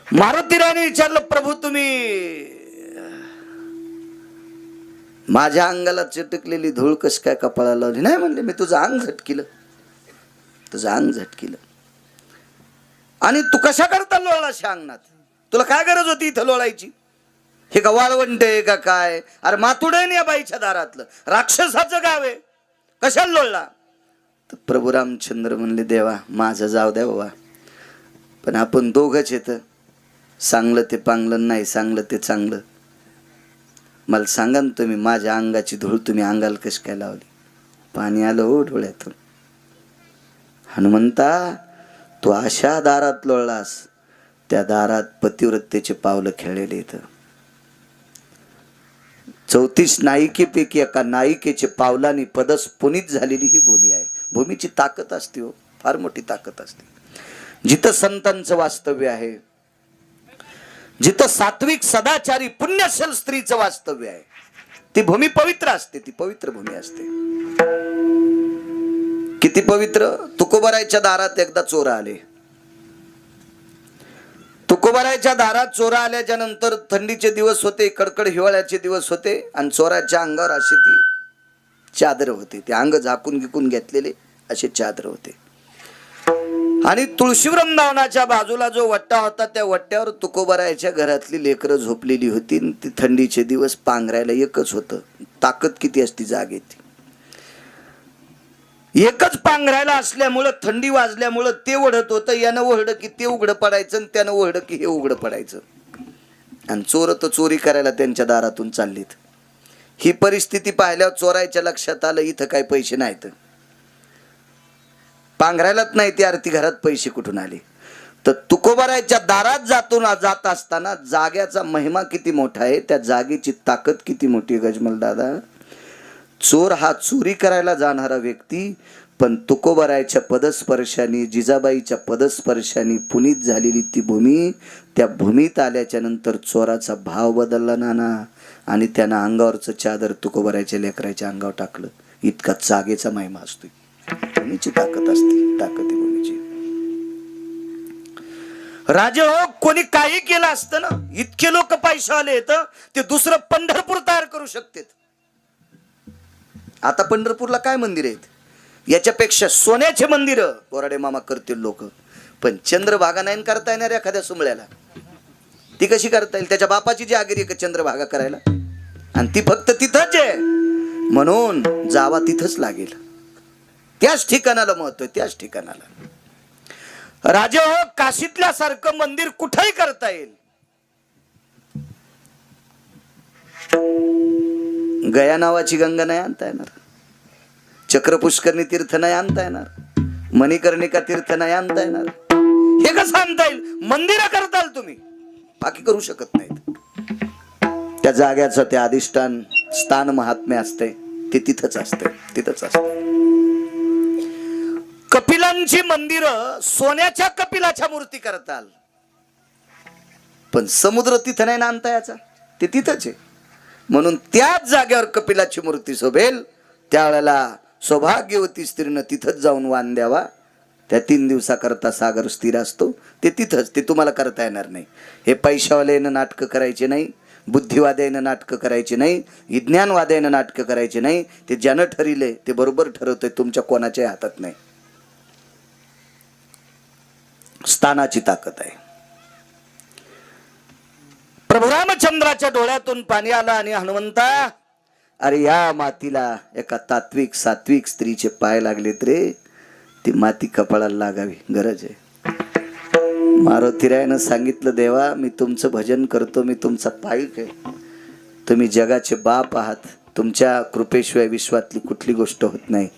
S1: मारुतीरायने विचारलं, प्रभू तुम्ही माझ्या अंगाला चिटकलेली धूळ कस काय कपाळाला लावली? नाही म्हणले, मी तुझं अंग झटकिलं, तुझं अंग झटकिलं. आणि तू कशा करता लोळला अंगणात? तुला काय गरज होती इथं लोळायची? हे का वाळवंट आहे का काय? अरे मातुड आहे ना या बाईच्या दारातलं, राक्षसाचं गाव आहे, कशाला लोळला? तर प्रभू रामचंद्र म्हणले, देवा माझं जाऊ द्या बाबा, पण आपण दोघंच येत, चांगलं ते पांगलं, नाही चांगलं ते चांगलं. मला सांगा ना तुम्ही, माझ्या अंगाची धूळ तुम्ही अंगाला कशी काय लावली? पाणी आलं हो डोळ्यातून. हनुमंता, तू अशा दारात लोळलास, त्या दारात पतिव्रतेचे पावलं खेळलेले इथं. 34 नायिकेपैकी एका नायिकेचे पावलांनी पदस पुनीत झालेली ही भूमी आहे. भूमीची ताकद असते हो, फार मोठी ताकद असते. जिथं संतांचं वास्तव्य आहे, जिथं सात्विक सदाचारी पुण्यशील स्त्रीचं वास्तव्य आहे, ती भूमी पवित्र असते, ती पवित्र भूमी असते. किती पवित्र? तुकोबारायच्या दारात एकदा चोर आले. तुकोबारायच्या दारात चोर आल्याच्या नंतर थंडीचे दिवस होते, कडकड हिवाळ्याचे दिवस होते, आणि चोराच्या अंगावर अशी ती चादर होते, ते अंग झाकून गिकून घेतलेले असे चादर होते. आणि तुळशी वृंदावनाच्या बाजूला जो वट्टा होता, त्या वट्ट्यावर तुकोबारायच्या घरातली लेकरं झोपलेली होती. ती थंडीचे दिवस, पांघरायला एकच होतं. ताकद किती असती जागेत, एकच पांघरायला असल्यामुळं, थंडी वाजल्यामुळं ते ओढत होतं. यानं ओढलं की ते उघडं पडायचं, आणि त्यानं ओढलं की हे उघडं पडायचं. आणि चोर तर चोरी करायला त्यांच्या दारातून चाललीत. ही परिस्थिती पाहिल्यावर चोरायच्या लक्षात आलं इथं काही पैसे नाहीत, पांघरायलाच नाही ती आरती, घरात पैसे कुठून आले. तर तुकोबारायच्या दारात जात असताना जाग्याचा महिमा किती मोठा आहे, त्या जागेची ताकद किती मोठी आहे गजमल दादा. चोर हा चोरी करायला जाणारा व्यक्ती, पण तुकोबारायच्या पदस्पर्शाने, जिजाबाईच्या पदस्पर्शाने पुनीत झालेली ती भूमी, त्या भूमीत आल्याच्या नंतर चोराचा भाव बदलला नाना, आणि त्यानं अंगावरचं चादर तुकोबारायच्या लेकराच्या अंगावर टाकलं. इतका जागेचा महिमा असतो, भूमीची ताकद असते, ताकद आहे भूमीची. राजे हो, कोणी काही केलं असतं ना, इतके लोक पैसे आले तर ते दुसरं पंढरपूर तयार करू शकतात. आता पंढरपूरला काय मंदिर आहेत, याच्यापेक्षा सोन्याचे मंदिर बोराडे मामा करतील लोक. पण चंद्रभागा नाही करता येणार एखाद्या सुमळ्याला, ती कशी करता येईल? त्याच्या बापाची जागिरी आहे का चंद्रभागा करायला, आणि ती फक्त तिथंच आहे. म्हणून जावा तिथंच लागेल, त्याच ठिकाणाला महत्व आहे, त्याच ठिकाणाला. राजे हो, काशीतल्या सारखं मंदिर कुठेही करता येईल. गया नावाची गंगा नाही आणता येणार, चक्र पुष्करणी तीर्थ नाही आणता येणार, मणिकर्णिका तीर्थ नाही आणता येणार. हे कसं आणता येईल? मंदिर करताल तुम्ही, बाकी करू शकत नाहीत. त्या जाग्याचं ते अधिष्ठान स्थान महात्म्य असते, ते तिथंच असते, तिथंच असते. कपिलांची मंदिर सोन्याच्या कपिलाच्या मूर्ती करताल, पण समुद्र तिथं नाही ना आणता याचा, ते तिथंच आहे. म्हणून त्याच जागेवर कपिलाची मूर्ती शोभेल, त्यावेळेला सौभाग्यवती स्त्रीनं तिथंच जाऊन वाण द्यावा. त्या 3 दिवसाकरता सागर स्थिर असतो, ते तिथंच, ते तुम्हाला करता येणार नाही. हे पैशावाल्यानं नाटकं करायचे नाही, बुद्धिवाद्यानं नाटकं करायचे नाही, विज्ञानवाद्यानं नाटकं करायचे नाही. ते ज्यानं ठरिले ते बरोबर ठरवतंय, तुमच्या कोणाच्याही हातात नाही. स्थानाची ताकद आहे. प्रभू रामचंद्राच्या डोळ्यातून पाणी आलं आणि हनुमंता, अरे या मातीला एका तात्विक सात्विक स्त्रीचे पाय लागलेत रे, ती माती कपाळाला लागावी, गरज आहे. मारुतीरायानं सांगितलं, देवा मी तुमचं भजन करतो, मी तुमचा पाईक आहे, तुम्ही जगाचे बाप आहात, तुमच्या कृपेशिवाय विश्वातली कुठली गोष्ट होत नाही.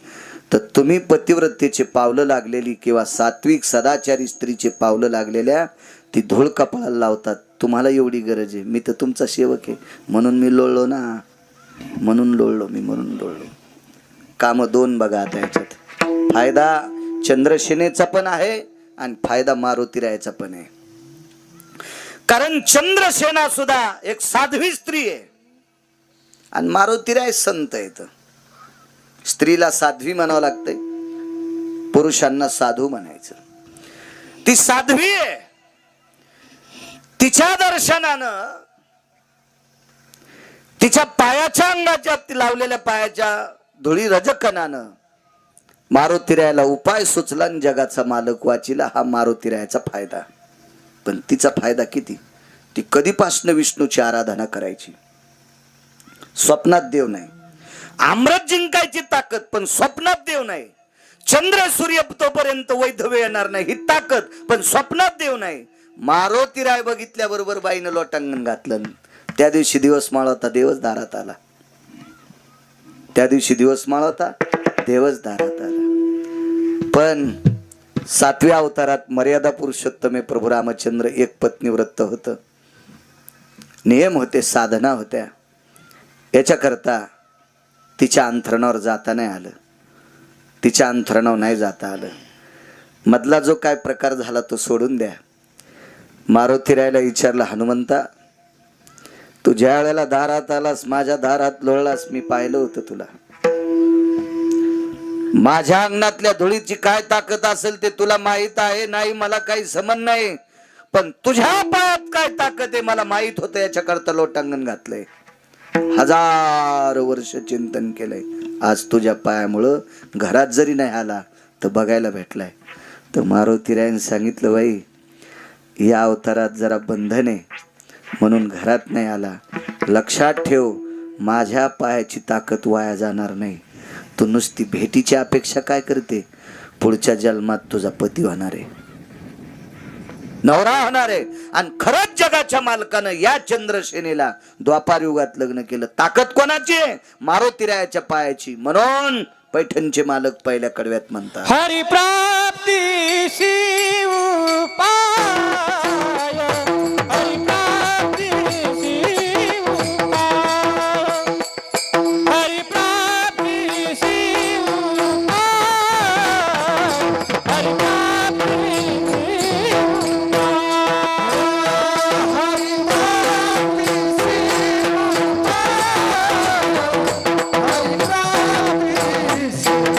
S1: तर तुम्ही पतिव्रतेचे पावलं लागलेली किंवा सात्विक सदाचारी स्त्रीचे पावलं लागलेल्या ती धूळ कपाळाला लावतात, तुम्हाला एवढी गरज आहे. मी तर तुमचा सेवक आहे, म्हणून मी लोळलो ना, म्हणून लोळलो मी, म्हणून लोळलो. काम 2 बघा आता याच्यात, फायदा चंद्रसेनेचा पण आहे आणि फायदा मारुतीरायाचा पण आहे. कारण चंद्रसेना सुद्धा एक साध्वी स्त्री आहे आणि मारुतीराय संत आहेत. स्त्रीला साध्वी म्हणावं लागतंय, पुरुषांना साधू म्हणायचं. ती साध्वी आहे, तिच्या दर्शनानं, तिच्या पायाच्या अंगाच्या लावलेल्या पायाच्या धुळी रजकणानं मारुतीरायाला उपाय सुचला आणि जगाचा मालक वाचिला. हा मारुतीरायाचा फायदा. पण तिचा फायदा किती? ती कधीपासून विष्णूची आराधना करायची, स्वप्नात देव नाही. अमृत जिंकायची ताकद, पण स्वप्नात देव नाही. चंद्र सूर्य तोपर्यंत वैधव्य येणार नाही ही ताकद, पण स्वप्नात देव नाही. मारुतीराय बघितल्याबरोबर बाईनं लोटांगण घातलं. त्या दिवशी दिवस माळ होता, देवच दारात आला. त्या दिवशी दिवस माळ होता, देवच दारात आला. पण 7व्या अवतारात मर्यादा पुरुषोत्तम प्रभू रामचंद्र एक पत्नी व्रत होतं, नियम होते, साधना होत्या. याच्याकरता तिच्या अंथरणावर जाता नाही आलं, तिच्या अंथरणावर नाही जाता आलं. मधला जो काय प्रकार झाला तो सोडून द्या. मारुतीरायाला विचारलं, हनुमंता तू ज्या वेळेला दारात आलास, माझ्या दारात लोळलास, मी पाहिलं होतं तुला. माझ्या अंगणातल्या धुळीची काय ताकद असेल ते तुला माहित आहे, नाही मला काही समज नाही. पण तुझ्या पायात काय ताकद आहे मला माहित होतं, याच्याकरता लोटांगण घातलंय. 1000 वर्ष चिंतन केलंय. आज तुझ्या पायामुळं घरात जरी नाही आला तर बघायला भेटलाय. तर मारुतीरायाने सांगितलं, बाई या अवतारात जरा बंधन आहे म्हणून घरात नाही आला. लक्षात ठेव, माझ्या पायाची ताकद वाया जाणार नाही. तू नुसती भेटीची अपेक्षा काय करते? पुढच्या जन्मात तुझा पती होणार आहे. नवरा होणार आहे. आणि खरंच जगाच्या मालकानं या चंद्रसेनेला द्वापार युगात लग्न केलं. ताकद कोणाची आहे? मारुतीरायाच्या पायाची. म्हणून पैठणचे मालक पहिल्या कडव्यात म्हणतात,
S2: हरी प्राप्ती शिव पाय, हरी प्राप्ती शिव पाय, हरी प्राप्ती शिव पाय, हरी प्राप्ती शिव पाय, हरी प्राप्ती शिव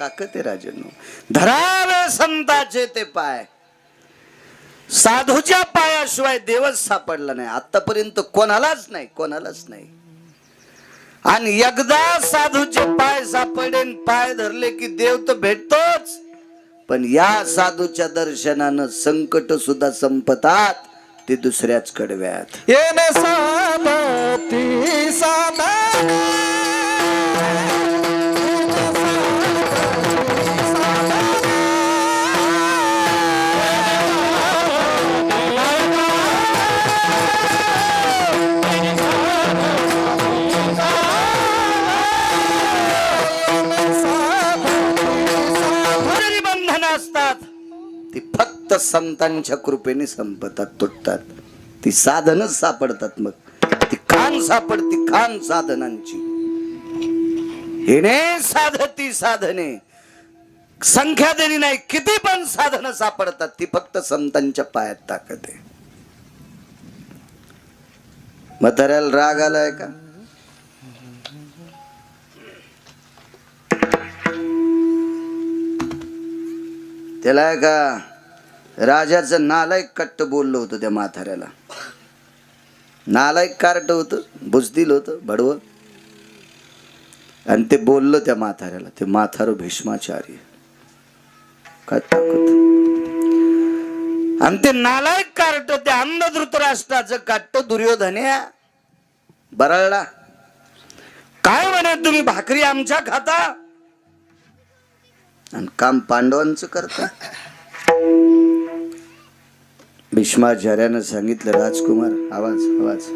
S1: ताकद आहे राजांनो. धरावे संताचे ते पाय. साधूच्या पायाशिवाय देवच सापडला नाही आतापर्यंत, कोणालाच नाही, कोणालाच नाही. आणि एकदा साधूचे पाय सापडे, पाय धरले की देव तर भेटतोच. पण या साधूच्या दर्शनानं संकट सुद्धा संपतात. ते दुसऱ्याच कडव्यात
S2: येणे साधती साधा
S1: ती फक्त संतांच्या कृपेने संपतात, तुटतात. ती साधनच सापडतात. मग ती खान सापडती, खान साधनांची. हिने साधती साधने, संख्या देणी नाही, किती पण साधनं सापडतात. ती फक्त संतांच्या पायात ताकद आहे. म्हाताऱ्याला राग आलाय का? त्याला का राजाचं नालायक कट्ट बोललं होतं त्या म्हाताऱ्याला. नालायक कार्ट होतं, बुजदिल होतं, भडवं. आणि ते बोललं त्या म्हाताऱ्याला. ते म्हातारं भीष्माचार्य. काय ताकद. आणि ते नालायक कार्ट त्या अंध धृतराष्ट्राचं काट्ट दुर्योधन्या बरळला. काय म्हणे, तुम्ही भाकरी आमच्या खाता आणि काम पांडवांचं करता. भीष्माचार्यानं सांगितलं, राजकुमार, आवाज आवाज,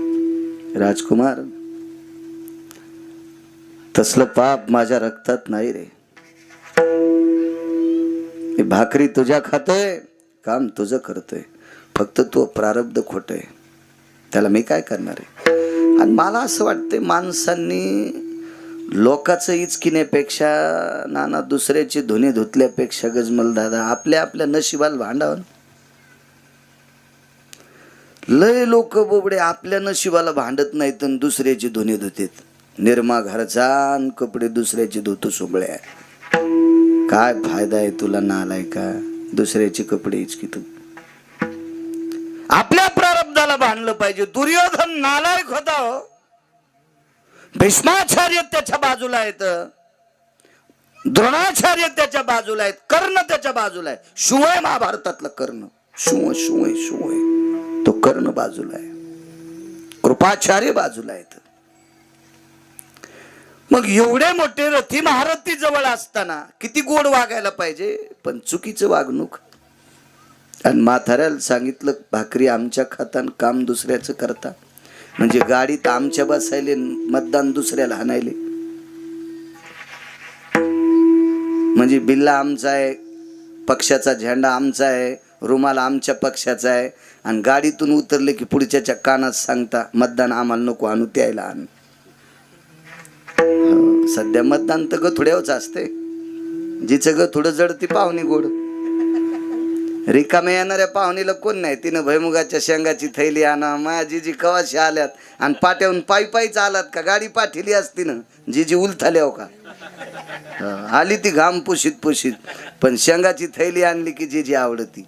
S1: राजकुमार, तसलं पाप माझ्या रक्तात नाही रे. मी भाकरी तुझ्या खातोय, काम तुझं करतोय. फक्त तो प्रारब्ध खोट आहे, त्याला मी काय करणार आहे. आणि मला असं वाटतंय माणसांनी लोकांचं इचकिण्यापेक्षा नाना दुसऱ्याचे धुणे धुतल्यापेक्षा गजमल दादा आपल्या आपल्या नशिबाला भांडावं. लय लोक बोबडे आपल्या नशिबाला भांडत नाहीत आणि दुसऱ्याचे धुणे धुतेत. निर्मा घरचा आणि कपडे दुसऱ्याचे धुतो सोबळ्या. काय फायदा आहे तुला नालाय का दुसऱ्याचे कपडे इचकी तू. आपल्या प्रारब्धाला भांडलं पाहिजे. दुर्योधन नालायक होता हो. भीष्माचार्य त्याच्या बाजूला आहेत, द्रोणाचार्य त्याच्या बाजूला आहेत, कर्ण त्याच्या बाजूला आहे. शिव आहे महाभारतातला कर्ण. शिव शिव शिव तो कर्ण बाजूला आहे, कृपाचार्य बाजूला आहेत. मग एवढे मोठे रथी महारथी जवळ असताना किती गोड वागायला पाहिजे. पण चुकीचं वागणूक. आणि म्हाताऱ्याला सांगितलं भाकरी आमच्या खातान काम दुसऱ्याचं करता. म्हणजे गाडीत आमच्या बसायले मतदान दुसऱ्याला हाणायले. म्हणजे बिल्ला आमचा आहे, पक्षाचा झेंडा आमचा आहे, रुमाल आमच्या पक्षाचा आहे. आणि गाडीतून उतरले की पुढच्याच्या कानात सांगता मतदान आम्हाला नको आणू त्याला आण. सध्या मतदान तर गथुड्यावच असते. जिचं गथुडं जडती पाहुणी गोड. रिकाम्या येणाऱ्या पाहुणीला कोण नाही. तिनं भैमुगाच्या शेंगाची थैली आणा. माझी जी कवाशी आल्यात आणि पाट्याहून पायी पायीच आलात का गाडी पाठीली असती ना जी उलथाल्या हो का. आली ती घाम पुशीत पुशीत पण शेंगाची थैली आणली की जी आवडती.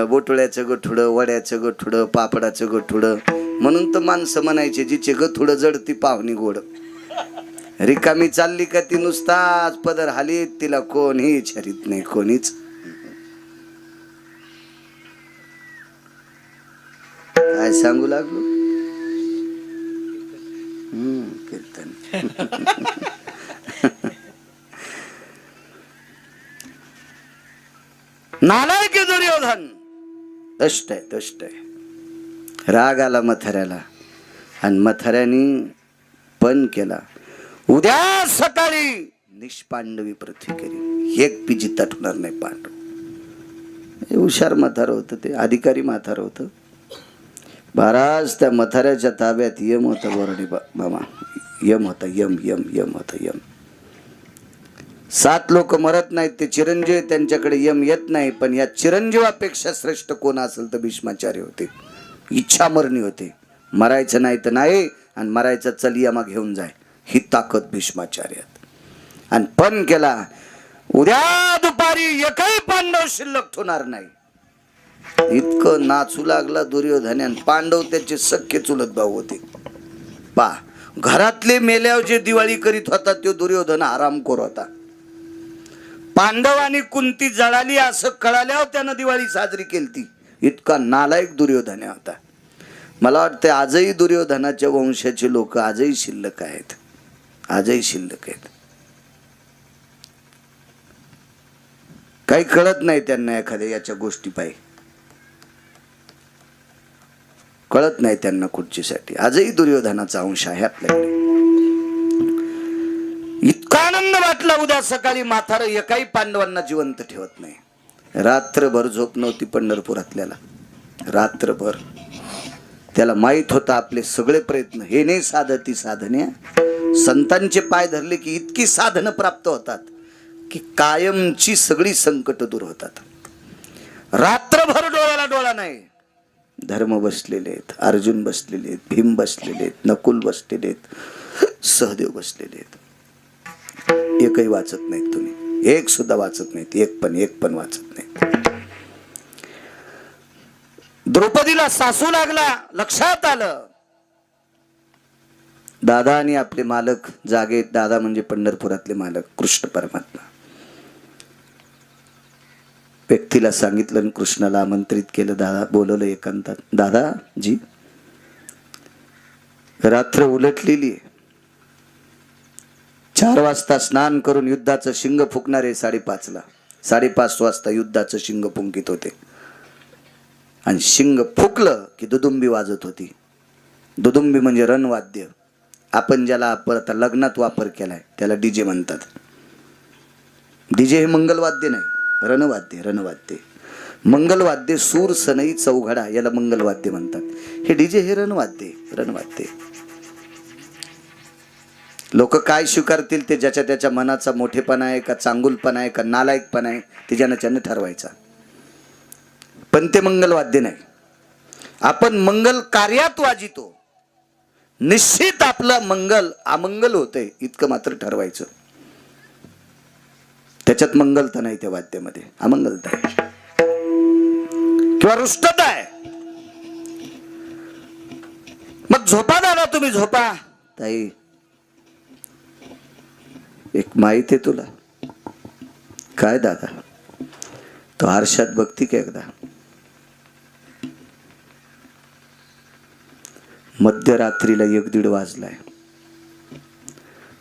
S1: बोटुळ्याचं गठुडं, वड्याचं गठुडं, पापडाचं गठुडं. म्हणून तर माणसं म्हणायचे जिचे गठुडं जडती पाहुणी गोड. रिकामी चालली का ती नुसताच पदर हालीत. तिला कोणी विचारित नाही कोणीच. काय सांगू लागलो. कीर्तन. नालायक दुर्योधन दष्ट आहे दष्ट आहे. राग आला मथऱ्याला आणि मथऱ्याने पण केला. उद्या सकाळी निष्पांडवी पृथ्वी करी. एक बी जिता ठेवणार नाही पांडव. हुशार म्हातारं होतं ते, अधिकारी म्हातारं होतं. महाराज त्या म्हाताऱ्याच्या ताब्यात यम होता. बोरडी मामा यम होता. यम यम यम होता. यम 7 लोक मरत नाहीत ते चिरंजीव. त्यांच्याकडे यम येत नाही. पण या चिरंजीवापेक्षा श्रेष्ठ कोण असेल तर भीष्माचार्य होते. इच्छा मरणी होते. मरायचं नाही तर नाही आणि मरायचं चल यमा घेऊन जाय. ही ताकद भीष्माचार्यात. आणि पण केला उद्या दुपारी एकही पांडव शिल्लक होणार नाही. इतकं नाचू लागला दुर्योधन. पांडव त्याचे सख्खे चुलत भाऊ होते. पा घरातले मेल्यावर जे दिवाळी करीत होता तो दुर्योधन आरामखोर होता. पांडव आणि कुंती जळाली असं कळाल्यावर त्यानं दिवाळी साजरी केली. इतका नालायक दुर्योधन होता. मला वाटतं आजही दुर्योधनाच्या वंशाचे लोक आजही शिल्लक आहेत. आजही शिल्लक आहेत. काही कळत नाही त्यांना एखाद्या याच्या गोष्टी पाहिजे. कळत नाही त्यांना खुर्चीसाठी. आजही दुर्योधनाचा अंश आहे आपल्याकडे. इतका आनंद वाटला उद्या सकाळी म्हातारं एकाही पांडवांना जिवंत ठेवत नाही. रात्रभर झोप नव्हती पंढरपुरातल्याला. रात्रभर त्याला माहित होता आपले सगळे प्रयत्न हे नाही साधती साधने. संतांचे पाय धरले की इतकी साधनं प्राप्त होतात की कायमची सगळी संकट दूर होतात. रात्रभर डोळ्याला डोळा नाही. धर्म बसलेले आहेत, अर्जुन बसलेले आहेत, भीम बसलेले आहेत, नकुल बसलेले आहेत, सहदेव बसलेले आहेत. एकही वाचत नाहीत तुम्ही. एक सुद्धा वाचत नाहीत. एक पण वाचत नाहीत. द्रौपदीला सासू लागला. लक्षात आलं दादा आणि आपले मालक जागे. दादा म्हणजे पंढरपुरातले मालक कृष्ण परमात्मा. व्यक्तीला सांगितलं आणि कृष्णाला आमंत्रित केलं. दादा बोलवलं एकांतात. दादाजी रात्र उलटलेली आहे. 4 वाजता स्नान करून युद्धाचं शिंग फुकणारे 5:30ला. 5:30 वाजता युद्धाचं शिंग फुंकित होते. आणि शिंग फुकलं की दुदुंबी वाजत होती. दुदुंबी म्हणजे रणवाद्य. आपण ज्याला आता लग्नात वापर केलाय त्याला डीजे म्हणतात. डीजे हे मंगलवाद्य नाही, रणवाद्य. रणवाद्य मंगलवाद्य सूर सनई चौघडा याला मंगलवाद्य म्हणतात. हे डीजे हे रणवाद्य. रणवाद्य लोक काय स्वीकारतील ते ज्याच्या त्याच्या मनाचा मोठेपणा आहे का चांगुलपणा आहे का नालायकपणा आहे ते ज्यानं ठरवायचा. पण ते मंगलवाद्य नाही. आपण मंगल कार्यात वाजितो. निश्चित आपलं मंगल अमंगल होतंय इतकं मात्र ठरवायचं. त्याच्यात मंगलता नाही, त्या वाद्यामध्ये अमंगलता आहे किंवा रुष्टता आहे. मग झोपा दादा, तुम्ही झोपा. ताई एक माहित आहे तुला? काय दादा? तो आरशात बघती का एकदा? मध्यरात्रीला 1-1:30 वाजलाय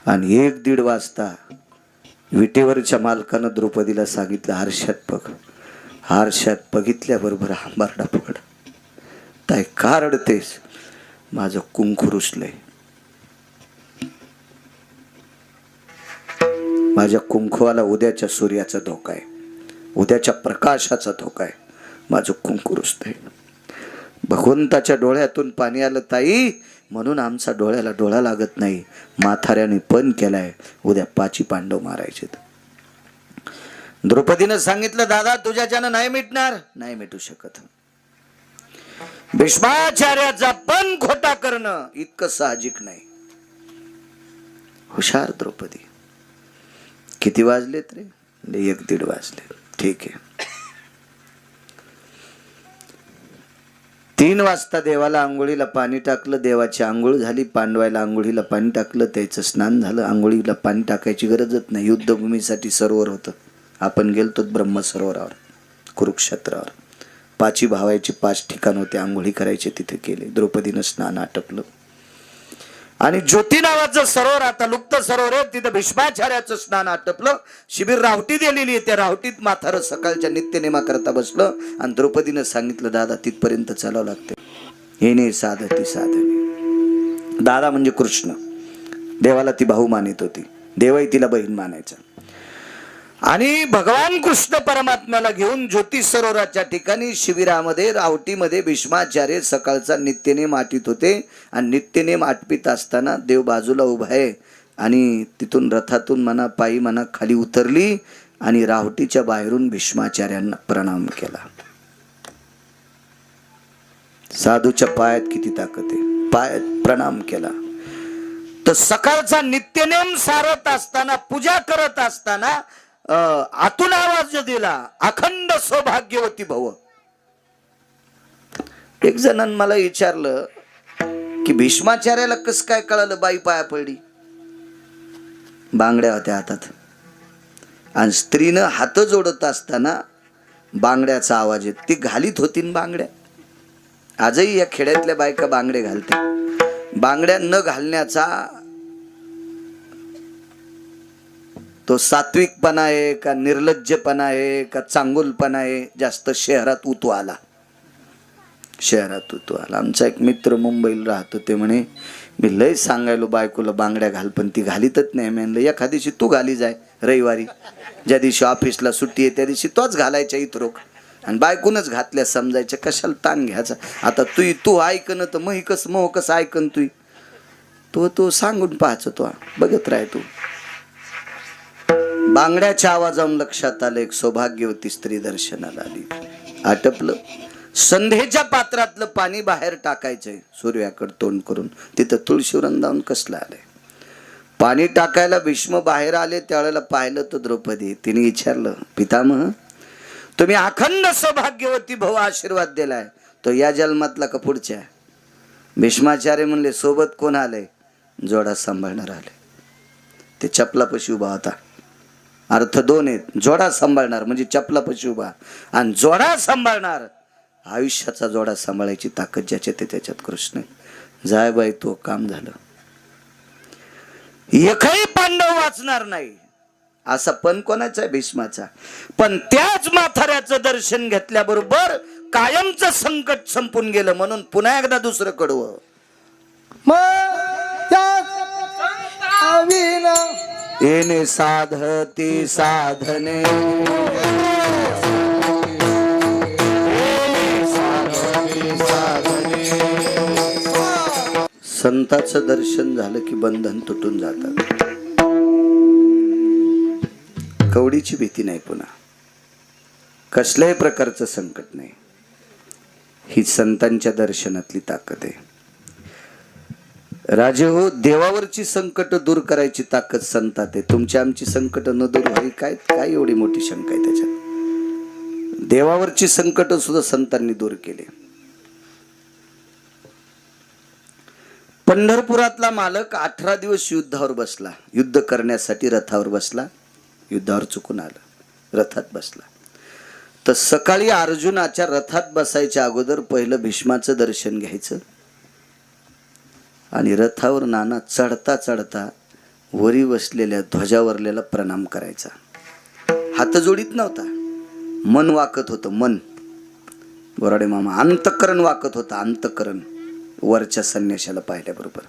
S1: आणि 1-1:30 वाजता विटेवरच्या मालकानं द्रौपदीला सांगितलं आरशात बघ. आरशात बघितल्याबरोबर आंबारडा पकड. ताई का रडतेस? माझं कुंकू रुसलंय. माझ्या कुंकवाला उद्याच्या सूर्याचा धोका आहे, उद्याच्या प्रकाशाचा धोका आहे. माझं कुंकू रुसतंय. भगवंताच्या डोळ्यातून पाणी आलं ताई, म्हणून आमचा डोळ्याला डोळा लागत नाही. माथाऱ्याने पण केलाय, उद्या 5 पांडव मारायचे. द्रौपदीनं सांगितलं दादा तुझ्याच्यानं नाही मिटणार. नाही मिटू शकत. भीष्माचार्याचा पण खोटा करणं इतकं साहजिक नाही. हुशार द्रौपदी. किती वाजलेत रे? 1-1:30 वाजले. ठीक आहे. 3 वाजता देवाला आंघोळीला पाणी टाकलं. देवाची आंघोळ झाली. पांडवायला आंघोळीला पाणी टाकलं. त्याचं स्नान झालं. आंघोळीला पाणी टाकायची गरजच नाही. युद्धभूमीसाठी सरोवर होतं. आपण गेलतो ब्रह्मसरोवरावर, कुरुक्षेत्रावर. 5 भावायचे 5 ठिकाण होते आंघोळी करायचे, तिथे केले. द्रौपदीनं स्नान आटपलं आणि ज्योती नावाचं सरोवर, आता लुप्त सरोवर आहे, तिथं भीष्माचार्याचं स्नान आटपलं. शिबिर रावटी दिलेली आहे. त्या रावटीत म्हातारं सकाळच्या नित्यनेमा करता बसलं आणि द्रौपदीनं सांगितलं दादा तिथपर्यंत चालावं लागते. येणे साधती साधने. दादा म्हणजे कृष्ण. देवाला ती भाऊ मानित होती, देवही तिला बहीण मानायचा. आणि भगवान कृष्ण परमात्म्याला घेऊन ज्योती सरोवराच्या ठिकाणी शिबिरामध्ये रावटीमध्ये भीष्माचार्य सकाळचा नित्यनेम आटीत होते. आणि नित्यनेम आटपीत असताना देव बाजूला उभा आहे आणि तिथून रथातून म्हणा पायी म्हणा खाली उतरली आणि रावटीच्या बाहेरून भीष्माचार्यांना प्रणाम केला. साधूच्या पायात किती ताकद आहे, पायात प्रणाम केला. तर सकाळचा नित्यनेम सारत असताना, पूजा करत असताना आतून आवाज दिला, अखंड सौभाग्यवती भव. एक जणांनी मला विचारलं की भीष्माचार्याला कस काय कळालं बाई पाया पडली? बांगड्या होत्या हातात आणि स्त्रीनं हात जोडत असताना बांगड्याचा आवाज येत. ती घालीत होती बांगड्या. आजही या खेड्यातल्या बायका बांगडे घालते. बांगड्या न घालण्याचा तो सात्विकपणा आहे का निर्लज्जपणा आहे का चांगुलपणा आहे? जास्त शहरात उतू आला. शहरात उतू आला. आमचा एक मित्र मुंबईला राहतो. ते म्हणे मी लय सांगायलो बायकोला बांगड्या घाल, पण ती घालीतच नाही. म्हणलं एखाद्या दिवशी तू घाली जाय. रविवारी ज्या दिवशी ऑफिसला सुट्टी आहे त्या दिवशी तोच घालायच्या इतरोक. आणि बायकूनच घातल्या समजायच्या, कशाला ताण घ्यायचा. आता तू ऐकन तर मग कसं ऐकन तू सांगून पाहायचं. तो बघत राह. तू बांगड्याच्या आवाजावरून लक्षात आलं एक सौभाग्यवती स्त्री दर्शनाला आली. आटपलं. संध्येच्या पात्रातलं पाणी बाहेर टाकायचंय सूर्याकडे तोंड करून. तिथं तुळशी वृंदावन कसलं आलंय. पाणी टाकायला भीष्म बाहेर आले. त्यावेळेला पाहिलं तर द्रौपदी. तिने विचारलं पितामह तुम्ही अखंड सौभाग्यवती भाऊ आशीर्वाद दिलाय, तो या जन्मातला का पुढच्या? भीष्माचार्य म्हणले सोबत कोण आलंय? जोडा सांभाळणार आले. ते चपलापाशी उभा होता. अर्थ 2 आहेत. जोडा सांभाळणार म्हणजे चपलापाशी उभा, आणि जोडा सांभाळणार आयुष्याचा जोडा सांभाळायची ताकद ज्याच्यात ते त्याच्यात कृष्ण. जाय बाई तो काम झालं. एकही पांडव वाचणार नाही असा पण कोणाचा आहे? भीष्माचा. पण त्याच माथाऱ्याचं दर्शन घेतल्याबरोबर कायमचं संकट संपून गेलं. म्हणून पुन्हा एकदा दुसरं कडवं. येणे साधती साधने. संताचं दर्शन झालं की बंधन तुटून जातात. कवडीची भीती नाही, पुन्हा कसल्याही प्रकारचं संकट नाही. ही संतांच्या दर्शनातली ताकद आहे. राजे हो, देवावरची संकट दूर करायची ताकद संतात आहे. तुमची आमची संकट न दूर व्हावी काय काय एवढी मोठी शंका आहे त्याच्यात? देवावरची संकट सुद्धा संतांनी दूर केले. पंढरपुरातला मालक 18 दिवस युद्धावर बसला, युद्ध करण्यासाठी रथावर बसला. युद्धावर चुकून आला, रथात बसला. तर सकाळी अर्जुनाच्या रथात बसायच्या अगोदर पहिलं भीष्माचं दर्शन घ्यायचं आणि रथावर नाना चढता चढता वरी बसलेल्या ध्वजावरलेला प्रणाम करायचा. हात जोडीत नव्हता, मन वाकत होतं. मन बोराडे मामा, अंतःकरण वाकत होतं, अंतःकरण वरच्या संन्याशाला पाहिल्याबरोबर.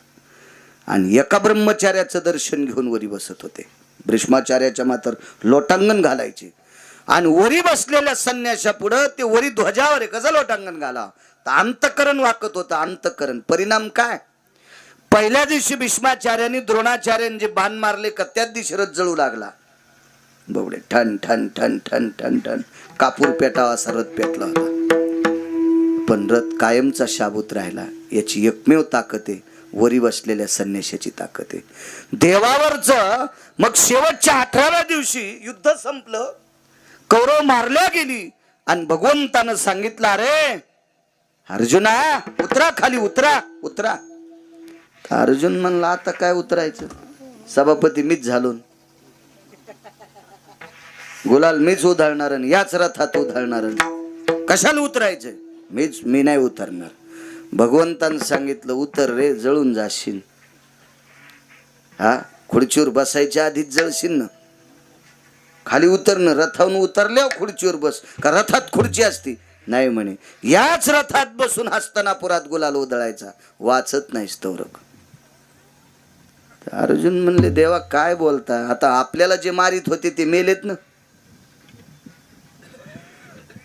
S1: आणि एका ब्रह्मचार्याचं दर्शन घेऊन वरी बसत होते. भीष्माचार्याच्या मात्र लोटांगण घालायचे आणि वरी बसलेल्या संन्याशापुढं ते वरी ध्वजावर आहे, कसं लोटांगण घाला? तर अंतःकरण वाकत होतं, अंतःकरण. परिणाम काय? पहिल्या दिवशी भीष्माचार्यांनी द्रोणाचार्यांनी जे बाण मारले का त्याच दिवशी रथ जळू लागला. बवडे ठण ठण ठण ठण ठण ठण कापूर पेटावा असा रथ पेटला होता. पण रथ कायमचा शाबूत राहिला. याची एकमेव ताकद आहे वरी बसलेल्या संन्याशाची ताकद आहे. देवावरच मग शेवटच्या 18व्या दिवशी युद्ध संपलं, कौरव मारल्या गेली आणि भगवंतानं सांगितलं, अरे अर्जुना उतरा खाली, उतरा उतरा. अर्जुन म्हणला, आता काय उतरायचं, सभापती मीच झालो, गुलाल मीच उधळणार, याच रथात उधळणार, कशाला उतरायचं, मी नाही उतरणार. भगवंतानं सांगितलं, उतर रे, जळून जाशील. हा, खुर्चीवर बसायच्या आधीच जळशील ना. खाली उतरणं, रथावरून उतरल्यावर खुर्चीवर बस, का रथात खुर्ची असती? नाही म्हणे, याच रथात बसून हस्तिनापुरात गुलाल उधळायचा, वाचत नाही स्तवरक. अर्जुन म्हणले, देवा काय बोलता, आता आपल्याला जे मारित होते ते मेलेत ना.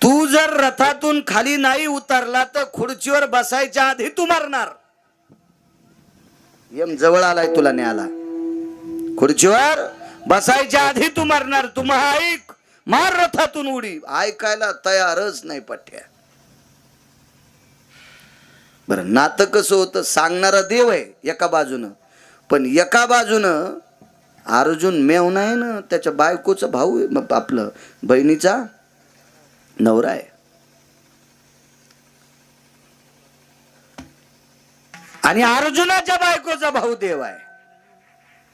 S1: तू जर रथातून खाली नाही उतरला तर खुर्चीवर बसायच्या आधी तू मरणार. यम जवळ आलाय तुला न्यायला, खुर्चीवर बसायच्या आधी तू मरणार. तू ऐक, मार रथातून उडी. ऐकायला तयारच नाही पठ्या. बरं, नातं कसं होतं, सांगणारा देव आहे एका बाजूनं, पण एका बाजूनं अर्जुन मेवना आहे ना, त्याच्या बायकोचा भाऊ आहे, आपलं बहिणीचा नवरा आहे. आणि अर्जुनाच्या बायकोचा भाऊ देव आहे.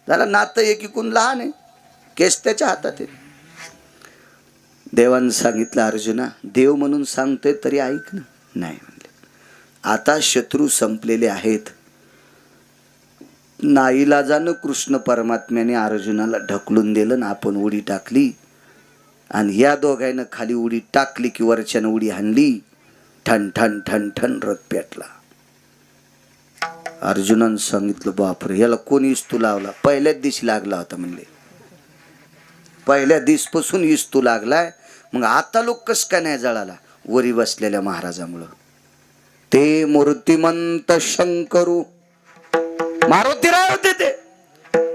S1: जरा नातं एकीकून लहान आहे, केस त्याच्या हातात आहे. देवानं सांगितलं, अर्जुना देव म्हणून सांगतोय तरी ऐक ना. नाही म्हणले, आता शत्रू संपलेले आहेत. नाईलाजानं कृष्ण परमात्म्याने अर्जुनाला ढकलून दिलं ना, आपण उडी टाकली आणि या दोघांना खाली उडी टाकली की वरच्यानं उडी हाणली, ठण ठण ठण ठण रथ पेटला. अर्जुनानं सांगितलं, बापरे, याला कोणी इस्तू लावला? पहिल्याच दिवशी लागला होता म्हणले, पहिल्या दिवसपासून इस्तू लागलाय. मग आता लोक कस काय नाही जळाला? वरी बसलेल्या महाराजामुळं. ते मूर्तिमंत शंकरू मारुतीराव होते ते.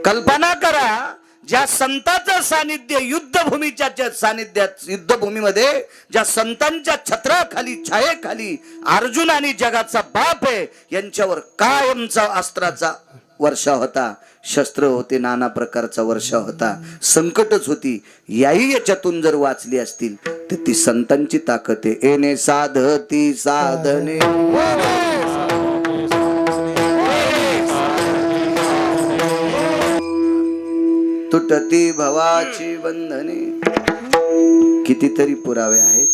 S1: कल्पना करा, ज्या संतांचं सानिध्य युद्धभूमीच्या सानिध्यात, युद्धभूमीमध्ये ज्या संतांच्या छत्राखाली, छायेखाली अर्जुन आणि जगाचा बाप आहे, यांच्यावर कायमचा अस्त्राचा वर्षा होता, शस्त्र होते, नाना प्रकारचा वर्षा होता, संकटच होती. याही याच्यातून जर वाचली असतील तर ती संतांची ताकद आहे. एने साधती साधने, तुटती भवाची बंधने. कितीतरी पुरावे आहेत,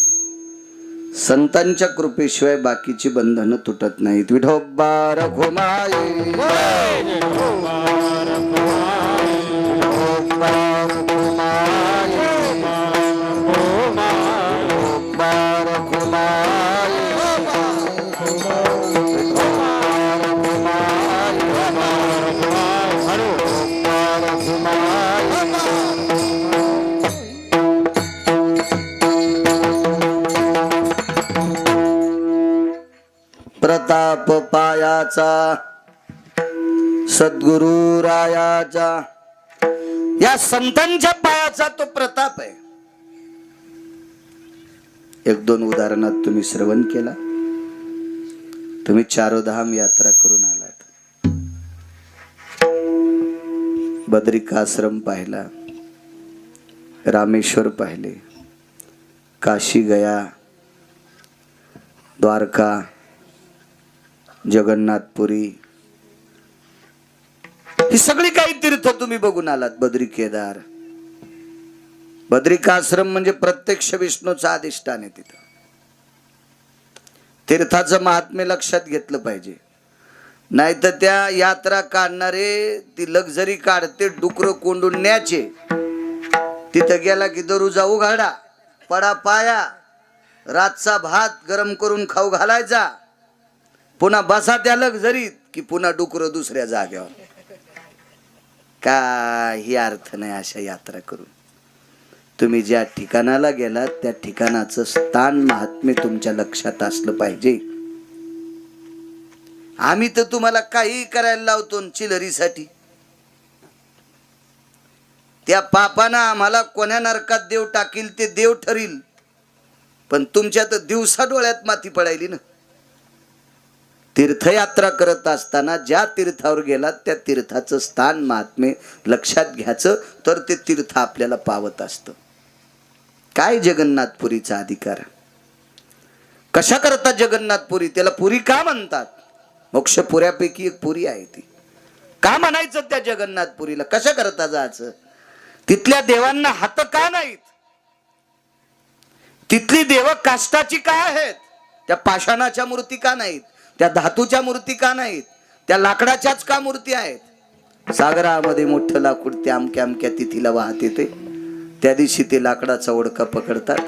S1: संतांच्या कृपेशिवाय बाकीची बंधनं तुटत नाहीत. विठोबा रघुमाई, प्रताप पायाचा सद्गुरु रायाचा, या संतांच्या पायाचा तो प्रताप आहे. एक दोन उदाहरणात तुम्ही श्रवण केला. तुम्ही चारोधाम यात्रा करून आलात. बद्रिकाश्रम पाहिला, रामेश्वर पाहिले, काशी गया, द्वारका, जगन्नाथपुरी, ही सगळी काही तीर्थ तुम्ही बघून आलात. बद्री केदार. बद्रिकाश्रम म्हणजे प्रत्यक्ष विष्णूचं अधिष्ठान आहे. तिथं तीर्थाचं महात्म्य लक्षात घेतलं पाहिजे. नाही तर त्या यात्रा काढणारे ती लक्झरी काढते डुकर कोंडून न्याचे. तिथं गेला की दरुजा उघाडा, पडा पाया, रातचा भात गरम करून खाऊ घालायचा, पुन्हा बसा त्या लक्झरीत की पुन्हा डुकर दुसऱ्या जाग्यावर. काही अर्थ नाही अशा यात्रा करून. तुम्ही ज्या ठिकाणाला गेलात त्या ठिकाणाचं स्थान महात्म्य तुमच्या लक्षात असलं पाहिजे. आम्ही तर तुम्हाला काही करायला लावतो चिलरीसाठी. त्या पापानं आम्हाला कोण्या नरकात देव टाकील ते देव ठरील, पण तुमच्या तर दिवसा डोळ्यात माती पडायली ना. तीर्थयात्रा करत असताना ज्या तीर्थावर गेलात त्या तीर्थाचं स्थान महात्म्य लक्षात घ्यायचं, तर ते तीर्थ आपल्याला पावत असतं. काय जगन्नाथपुरीचा अधिकार? कशा करता जगन्नाथपुरी? त्याला पुरी का म्हणतात? मोक्षपुऱ्यापैकी एक पुरी आहे ती. का म्हणायचं त्या जगन्नाथपुरीला? कशा करता जायचं? तिथल्या देवांना हात का नाहीत? तिथली देव काष्टाची का आहेत? त्या पाषाणाच्या मूर्ती का नाहीत? त्या धातूच्या मूर्ती का नाहीत? त्या लाकडाच्याच का मूर्ती आहेत? सागरामध्ये मोठं लाकूड त्या अमक्या अमक्या तिथीला वाहत येते. त्या दिवशी ते लाकडाचा ओढका पकडतात,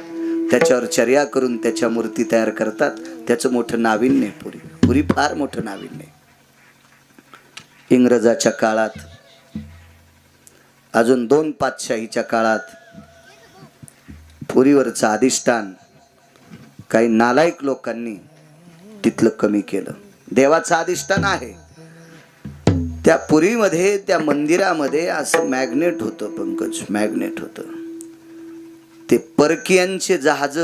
S1: त्याच्यावर चर्या करून त्याच्या मूर्ती तयार करतात. त्याचं मोठं नाविन्य आहे पुरी. पुरी फार मोठं नाविन्य आहे. इंग्रजाच्या काळात, अजून 2 पातशाहीच्या काळात पुरीवरचं अधिष्ठान काही नालायक लोकांनी तिथलं कमी केलं. देवाचं अधिष्ठान आहे. त्या पुरीमध्ये, त्या मंदिरामध्ये असं मॅग्नेट होतं पंकज, मॅग्नेट होतं. ते परकीयांचे जहाज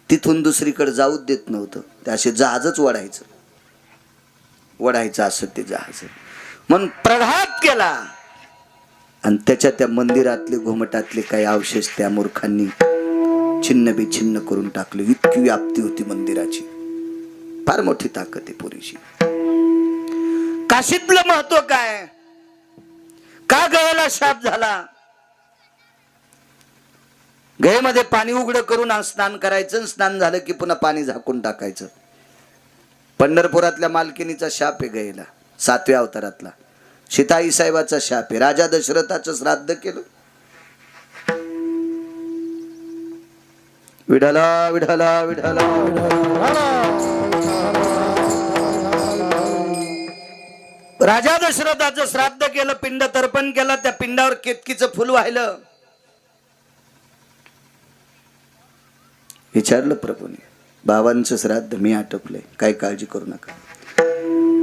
S1: तिथून दुसरीकडे जाऊच देत नव्हतं. ते असे जहाजच वडायचं असं ते जहाज. म्हणून प्रघात केला आणि त्याच्या त्या मंदिरातले घुमटातले काही अवशेष त्या मूर्खांनी छिन्न बिछिन्न करून टाकले. इतकी व्याप्ती होती मंदिराची. फार मोठी ताकद आहे पुरीची. काशीतलं महत्व काय? का गयाला शाप झाला? गयेमध्ये पाणी उघडं करून स्नान करायचं. स्नान झालं की पुन्हा पाणी झाकून टाकायचं. पंढरपुरातल्या मालकिनीचा शाप आहे गयेला. 7व्या अवतारातला सीताई साहेबाचा शाप आहे. राजा दशरथाचं श्राद्ध केलं. विठला विठला विठला. राजा दशरथाचं श्राद्ध केलं, पिंड तर्पण केलं. त्या पिंडावर केतकीचं फुल वाहिलं. विचारलं प्रभूने, बाबांचं श्राद्ध मी आटपलंय, काही काळजी करू नका.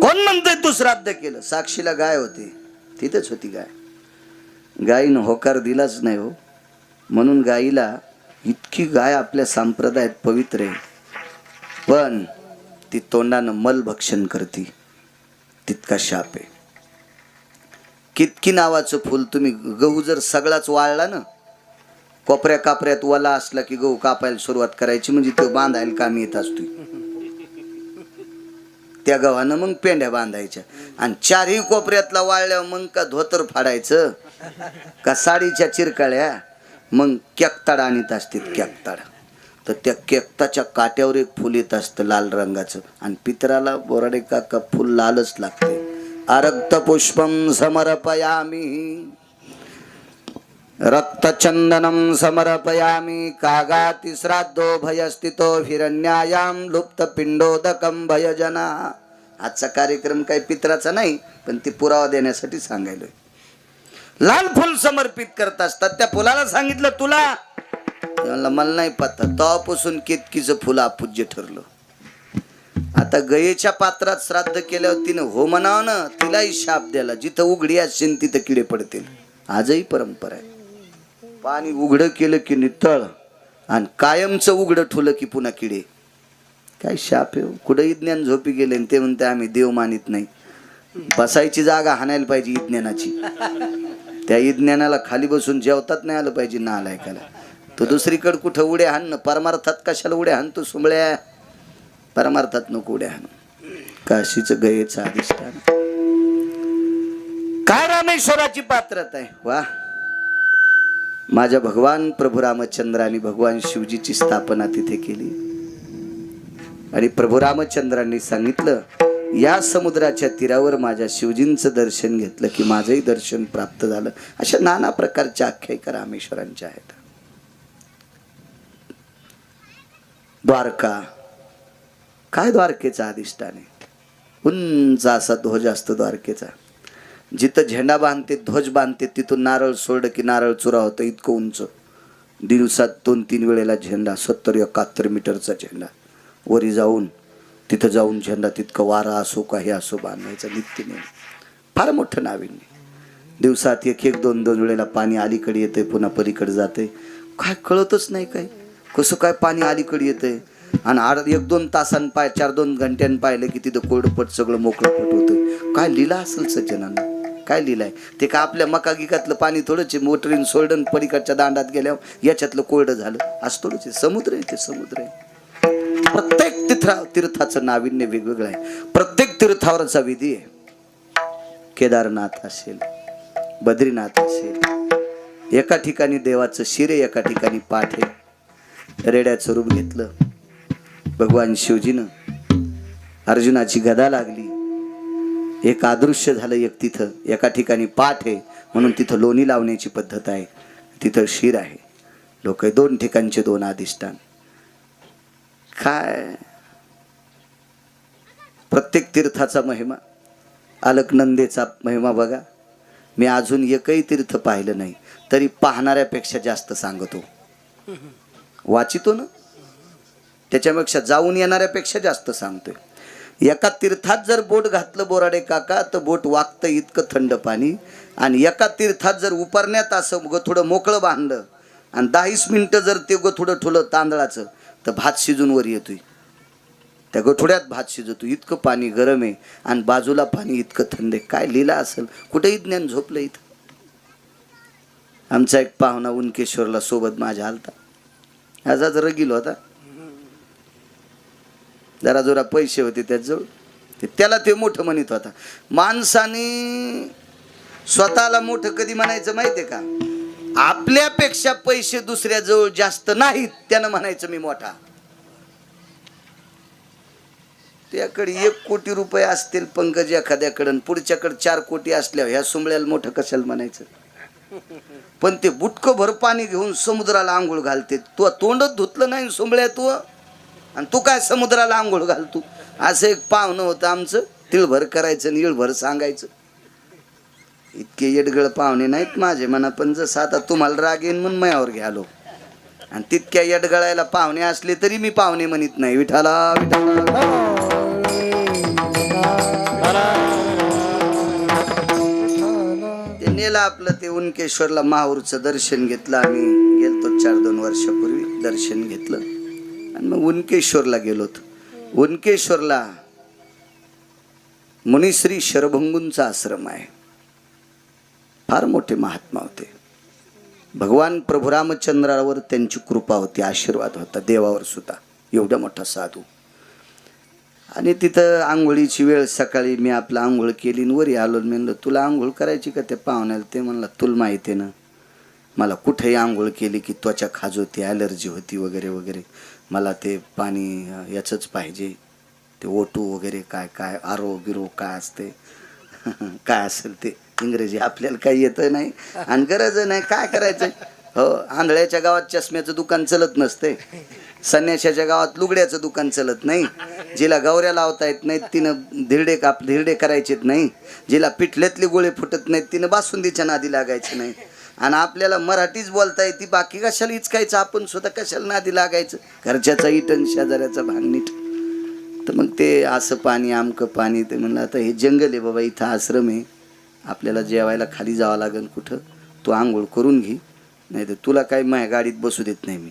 S1: कोण म्हणतोय तू श्राद्ध केलं? साक्षीला गाय होती, तिथेच होती गाय. गायीनं होकार दिलाच नाही हो. म्हणून गायीला, इतकी गाय आपल्या संप्रदायात पवित्र आहे, पण ती तोंडानं मल भक्षण करते, तितका शाप आहे. कितकी नावाचं फुल. तुम्ही गहू जर सगळाच वाळला ना, कोपऱ्या कापऱ्यात वला असला की गहू कापायला सुरुवात करायची, म्हणजे तो बांधायला कामी येत असतो. त्या गव्हानं मग पेंड्या बांधायच्या. आणि 4ही कोपऱ्यातला वाळल्यावर मग का धोतर फाडायचं, का साडीच्या चिरकाळ्या, मग केकताड आणत असतात. केकताड तर त्या केकताच्या काट्यावर एक फुल येत असतं लाल रंगाचं. आणि पितराला बोराडे का फुल लालच लागते. अरक्त पुष्पम समर्पयामी रक्तचंदनम समर्पयामी कागाति श्राद्धो भयस्थितो हिरण्यायाम लुप्त पिंडोदकम भयजना. आजचा कार्यक्रम काही पित्राचा नाही, पण ती पुरावा देण्यासाठी सांगायलोय. लाल फुल समर्पित करत असतात. त्या फुलाला सांगितलं तुला, मला नाही पत्ता. तेव्हापासून केतकीचं फुल अपूज्य ठरलं. आता गयेच्या पात्रात श्राद्ध केल्यावर तिनं हो म्हणावं ना, तिलाही शाप द्याला. जिथं उघडी असतील तिथं किडे पडतील. आजही परंपरा आहे. पाणी उघडं केलं की नितळ आणि कायमचं उघडं ठुलं की पुन्हा किडे. काय शाप आहे. कुठं विज्ञान झोपी गेले ते म्हणते आम्ही देव मानित नाही. बसायची जागा हाणायला पाहिजे विज्ञानाची. त्या विज्ञानाला खाली बसून जेवतात नाही आलं पाहिजे ना आलायकाला. तो दुसरीकडे कुठं उड्या हाण. परमार्थात कशाला उड्या हाण तू सुंबळ्या. परमार्थात नको उड्या हाण. काशीचं गयेचं अधिष्ठान. काय रामेश्वराची पात्रता आहे. वा. माझ्या भगवान प्रभू रामचंद्रांनी भगवान शिवजीची स्थापना तिथे केली आणि प्रभू रामचंद्रांनी सांगितलं या समुद्राच्या तीरावर माझ्या शिवजींचं दर्शन घेतलं की माझंही दर्शन प्राप्त झालं. अशा नाना प्रकारच्या आख्यायिका रामेश्वरांच्या आहेत. द्वारका काय द्वारकेचा अधिष्ठान आहे. उंच असा ध्वज असतो द्वारकेचा. जिथं झेंडा बांधते ध्वज बांधते तिथून नारळ सोडलं की नारळ चुरा होतं. इतकं उंच. दिवसात 2-3 वेळेला झेंडा. 70-71 मीटरचा झेंडा. वरी जाऊन तिथं जाऊन झेंडा तितकं वारा असो काही असो बांधायचा नित्य नेम. फार मोठं नाविन्य. दिवसात 1-1, 2-2 वेळेला पाणी अलीकडे येते पुन्हा पलीकडे जाते. काय कळतच नाही. काय कसं काय पाणी अलीकडे येतंय आणि 1-2 तासांनी 4-2 घंट्यांनी पाहिलं की तिथं कोरडपट सगळं मोकळपट होतं. काय लिला असेल सज्जनांना. काय लिहिलंय ते. का आपल्या मका गिकातलं पाणी थोडंच मोटरीन सोडून पलीकडच्या दांडात गेल्यावर याच्यातलं कोरडं झालं असं थोडंच. समुद्र आहे ते. समुद्र आहे. प्रत्येक तीर्थाचं नाविन्य वेगवेगळं आहे. प्रत्येक तीर्थावरचा विधी आहे. केदारनाथ असेल बद्रीनाथ असेल. एका ठिकाणी देवाचं शिरे एका ठिकाणी पाठ आहे. रेड्याचं रूप घेतलं भगवान शिवजीनं. अर्जुनाची गदा लागली. एक अदृश्य झालं. एक तिथं एका ठिकाणी पाठ आहे म्हणून तिथं लोणी लावण्याची पद्धत आहे. तिथं शिर आहे. लोक 2 ठिकाणचे 2 अधिष्ठान. काय प्रत्येक तीर्थाचा महिमा. अलकनंदेचा महिमा बघा. मी अजून एकही तीर्थ पाहिलं नाही तरी पाहणाऱ्यापेक्षा जास्त सांगतो. वाचितो ना त्याच्यापेक्षा जाऊन येणाऱ्यापेक्षा जास्त सांगतोय. एका तीर्थात जर बोट घातलं बोराडे काका तर बोट वागतं इतकं थंड पाणी. आणि एका तीर्थात जर उपरण्यात असं थोडं मोकळं बांधलं आणि 10 मिनिटं जर ते थोडं ठुलं तांदळाचं तर भात शिजून वर येतोय. त्या गठोड्यात भात शिजतो. इतकं पाणी गरम आहे आणि बाजूला पाणी इतकं थंड आहे. काय लिहिलं असेल. कुठेही ज्ञान झोपलं इथं. आमचा एक पाहुणा उनकेश्वरला सोबत माझ्या आलता. आजाच रगील होता. जरा जोरा पैसे होते त्याजवळ. त्याला ते मोठं म्हणत होता. माणसाने स्वतःला मोठं कधी म्हणायचं माहितीये का. आपल्यापेक्षा पैसे दुसऱ्याजवळ जास्त नाहीत त्यानं म्हणायचं मी मोठा. त्याकडे 1 कोटी रुपये असतील पंकज एखाद्याकडं पुढच्याकडे 4 कोटी असल्यावर ह्या सुंबळ्याला मोठं कशाला म्हणायचं. पण ते बुटकं भर पाणी घेऊन समुद्राला आंघोळ घालते. तू तोंडच धुतलं नाही सुंबळ्या तू आणि तू काय समुद्राला आंघोळ घालतो. असं एक पाहुणं होतं आमचं. तिळभर करायचं आणि इळभर सांगायचं. इतके येडगळ पाहुणे नाहीत माझे म्हणा. पण जसं आता तुम्हाला राग येईन म्हणून मायावर घ्यालो. आणि तितक्या येडगळायला पाहुणे असले तरी मी पाहुणे म्हणत नाही. विठाला विठाला. ते नेलं आपलं ते उनकेश्वरला माहूरचं दर्शन घेतलं. आम्ही गेलतो 4-2 वर्षापूर्वी दर्शन घेतलं आणि मग उनकेश्वरला गेलोत. उनकेश्वरला मुनिश्री शरभंगूंचा आश्रम आहे. फार मोठे महात्मा होते. भगवान प्रभू रामचंद्रावर त्यांची कृपा होती. आशीर्वाद होता देवावर सुद्धा. एवढा मोठा साधू. आणि तिथं आंघोळीची वेळ सकाळी मी आपलं आंघोळ केली आणि वरी आलो. मी म्हणलं तुला आंघोळ करायची का त्या पाहुण्याला. ते म्हणलं तुला माहिती आहे ना मला कुठेही आंघोळ केली की त्वचा खाजवती ॲलर्जी होती वगैरे वगैरे. मला ते पाणी याचंच पाहिजे. ते ओटू वगैरे काय काय आरो बिरो काय असते काय असेल ते इंग्रजी आपल्याला काही येतं नाही आणि गरज नाही. काय करायचं. हो आंधळ्याच्या गावात चष्म्याचं दुकान चलत नसते. संन्याशाच्या गावात लुगड्याचं दुकान चलत नाही. जिला गौऱ्या लावता येत नाहीत तिनं धिरडे करायचेत नाही. जिला पिठल्यातले गोळे फुटत नाहीत तिनं बासुंदीच्या नादी लागायचं नाही. आणि आपल्याला मराठीच बोलता येते बाकी कशाला इचकायचं. आपण स्वतः कशाला नादी लागायचं. घरच्याचा इट आणि शेजाऱ्याचा भांग नीट. तर मग ते असं पाणी आमकं पाणी. ते म्हणलं आता हे जंगल आहे बाबा, इथं आश्रम आहे, आपल्याला जेवायला खाली जावं लागेल कुठं, तू आंघोळ करून घे, नाही तर तुला काही माझ्या गाडीत बसू देत नाही मी.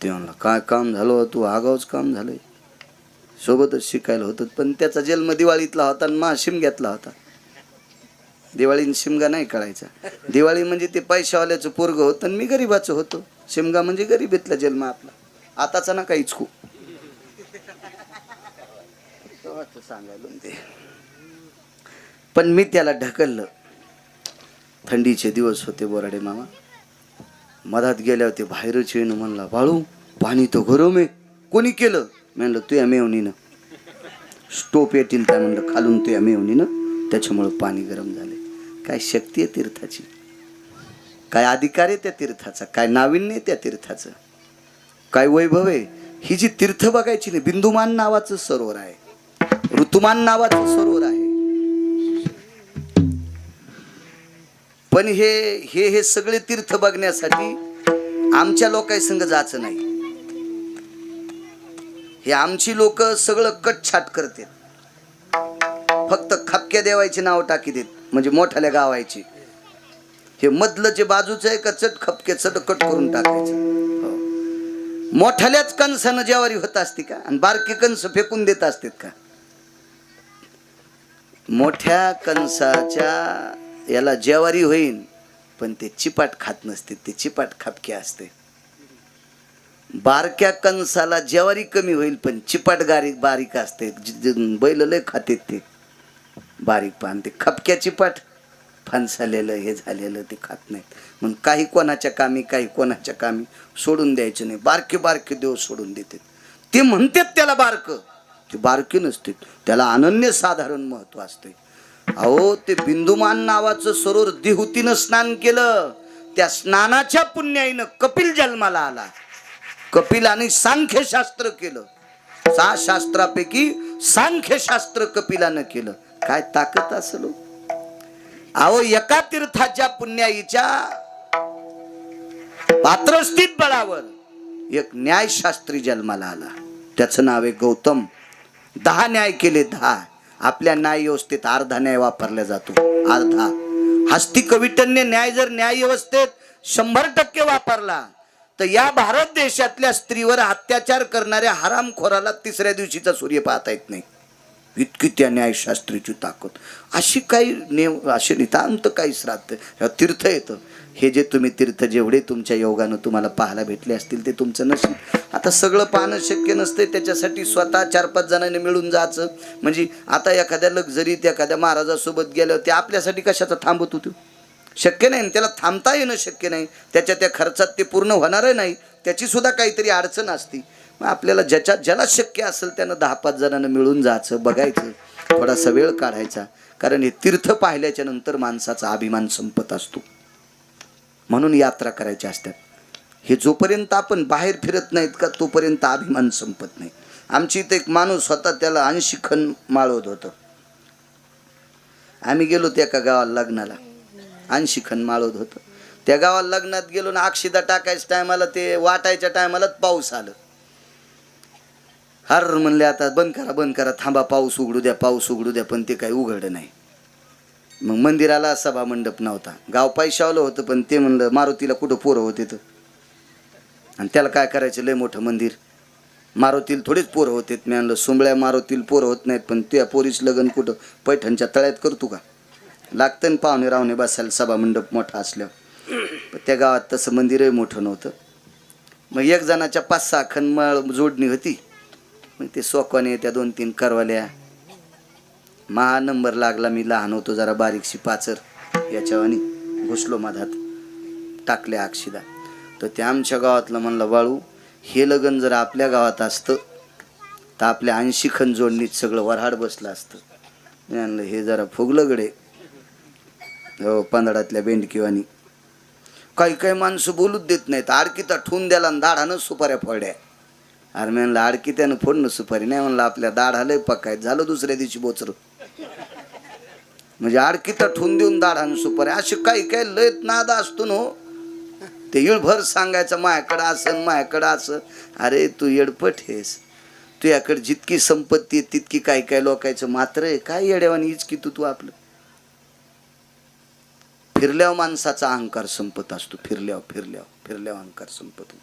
S1: ते म्हणला काय काम झालं तू, आगाऊच काम झालंय, सोबतच शिकायला होतं. पण त्याचा जन्म दिवाळीतला होता आणि मा शिमग्यातला होता. दिवाळीन शिमगा नाही कळायचा. दिवाळी म्हणजे ते पैशावाल्याचं पोरगं होतं आणि मी गरीबाचं होतो. शिमगा म्हणजे गरीबीतला जन्म आपला, आताचा ना काहीच खूप सांगायला ते. पण मी त्याला ढकललं. थंडीचे दिवस होते बोराडे मामा. मधात गेल्या होते बाहेरच येणं. म्हणला बाळू पाणी तर गरम आहे. कोणी केलं? म्हणलं तुया मेवणीनं. स्टोप येतील त्या म्हणलं खालून तुया मेवणीनं, त्याच्यामुळं पाणी गरम झाले. काय शक्ती आहे तीर्थाची, काय अधिकार आहे त्या तीर्थाचा, काय नाविन्य आहे त्या तीर्थाचं, काय वैभव आहे. ही जी तीर्थ बघायची नाही. बिंदुमान नावाचं सरोवर आहे, ऋतुमान नावाचं सरोवर आहे. पण हे सगळे तीर्थ बघण्यासाठी आमच्या लोकांसंग जायचं नाही. हे आमची लोक सगळं कटछाट करतात. फक्त खपक्या देवायचे नाव टाकी देत, म्हणजे मोठ्याल्या गावायची. हे मधलं जे बाजूचं आहे का चट खपके चट कट करून टाकायचं. हो. मोठ्याल्याच कंसानं जेवारी होत असते का आणि बारके कंस फेकून देत असतात का? मोठ्या कंसाच्या याला जेवारी होईल, पण ते चिपाट खात नसते, ते चिपाट खपके असते. बारक्या कंसाला जेवारी कमी होईल, पण चिपाट बारीक असते. बैल लय खाते ते बारीक पान. ते खपक्या चिपाट फणसालेलं हे झालेलं ते खात नाहीत. मग काही कोणाच्या कामी, काही कोणाच्या कामी सोडून द्यायचं नाही. बारके बारके देव सोडून देतात. ते म्हणतात त्याला बारकं, ते बारके नसते, त्याला अनन्य साधारण महत्व असते. अहो ते बिंदुमान नावाचं सरोवर देहुतीनं स्नान केलं. त्या स्नानाच्या पुण्याईनं कपिल जन्माला आला. कपिलाने सांख्यशास्त्र केलं. 6 शास्त्रापैकी सांख्यशास्त्र कपिलानं केलं. काय ताकद असेल. अहो एका तीर्थाच्या पुण्याईच्या पात्रस्थित बळावर एक न्यायशास्त्री जन्माला आला. त्याचं नाव आहे गौतम. 10 न्याय केले. 10. आपल्या न्याय व्यवस्थेत अर्धा न्याय वापरला जातो, अर्धा. हस्ती कविटन्य न्याय जर न्याय व्यवस्थेत 100% वापरला तर या भारत देशातल्या स्त्रीवर अत्याचार करणाऱ्या हरामखोराला 3ऱ्या दिवशीचा सूर्य पाहता येत नाही. इतकी त्या न्यायशास्त्रीची ताकद. अशी काही असे नितांत काही श्राद्ध तीर्थ येतं. हे जे तुम्ही तीर्थ जेवढे तुमच्या योगानं तुम्हाला पाहायला भेटले असतील ते तुमचं नशीब. आता सगळं पाहणं शक्य नसते, त्याच्यासाठी स्वतः 4-5 जणांनी मिळून जायचं. म्हणजे आता एखाद्या लक्झरीत एखाद्या महाराजासोबत गेल्यावर ते आपल्यासाठी कशाचा थांबत होतो? शक्य नाही. त्याला थांबता येणं शक्य नाही. त्याच्या त्या खर्चात ते पूर्ण होणार नाही. त्याची सुद्धा काहीतरी अडचण असते. मग आपल्याला ज्याला शक्य असेल त्यानं 10-5 जणांना मिळून जायचं, बघायचं, थोडासा वेळ काढायचा. कारण हे तीर्थ पाहिल्याच्या नंतर माणसाचा अभिमान संपत असतो. म्हणून यात्रा करायच्या असतात. हे जोपर्यंत आपण बाहेर फिरत नाहीत का तोपर्यंत अभिमान संपत नाही. आमची इथे एक माणूस होता, त्याला 80 खण माळवत होतं. आम्ही गेलो त्या एका गावाला लग्नाला, 80 खण माळवत होतं. त्या गावाला लग्नात गेलो ना, अक्षिदा टाकायच्या टायमाला ते वाटायच्या टायमालाच पाऊस आलं. हर म्हणले आता बंद करा, थांबा, पाऊस उघडू द्या. पण ते काही उघडं नाही. मग मंदिराला सभा मंडप नव्हता. गाव पैशावलं होतं, पण ते म्हणलं मारुतीला कुठं पोरं होते तर, आणि त्याला काय करायचं, लय मोठं मंदिर, मारुतीला थोडेच पोरं होते. मी म्हणलं सुंबळ्या मारुतीला पोरं होत नाहीत, पण त्या पोरीस लग्न कुठं पैठणच्या तळ्यात करतो का? लागतं ना पाहुणे रावणे बसायला सभा मंडप मोठा असल्यावर. पण त्या गावात तसं मंदिरही मोठं नव्हतं. मग एक जणाच्या 5-6 खण जोडणी होती. मग ते सोकवाने त्या 2-3 करवाल्या. महा नंबर लागला. मी लहान होतो जरा, बारीकशी पाचर याच्यावानी घुसलो मधात, टाकल्या अक्षिदा. तर त्या आमच्या गावातलं म्हणलं बाळू, हे लग्न जर आपल्या गावात असतं तर आपल्या 80 खण जोडणीत सगळं वऱ्हाड बसलं असतं. मी म्हणलं हे जरा फुगलं गडे, हो पंधडातल्या बेंडकीवानी. काही माणसं बोलूच देत नाहीत. आडकीता ठेवून द्याला आणि दाढानं सुपाऱ्या फोड्या. अरे मी म्हणलं आडकी त्यानं फोडणं सुपारी नाही. म्हणलं आपल्या दाढालंय पकायत झालं दुसऱ्या दिवशी बोचरं. म्हणजे आडकीता ठेवून देऊन दाढानं सुपाऱ्या. असे काही लयत नादा असतो ना. ते इळभर सांगायचं माझ्याकडं असं. अरे तू येडपट हेस. तुझ्याकडे जितकी संपत्ती आहे तितकी काय काय लोकांचं मात्र आहे. काय येड्यावानी हीच की तू आपलं फिरल्यावर माणसाचा अहंकार संपत असतो. फिरल्यावर अहंकार संपतो.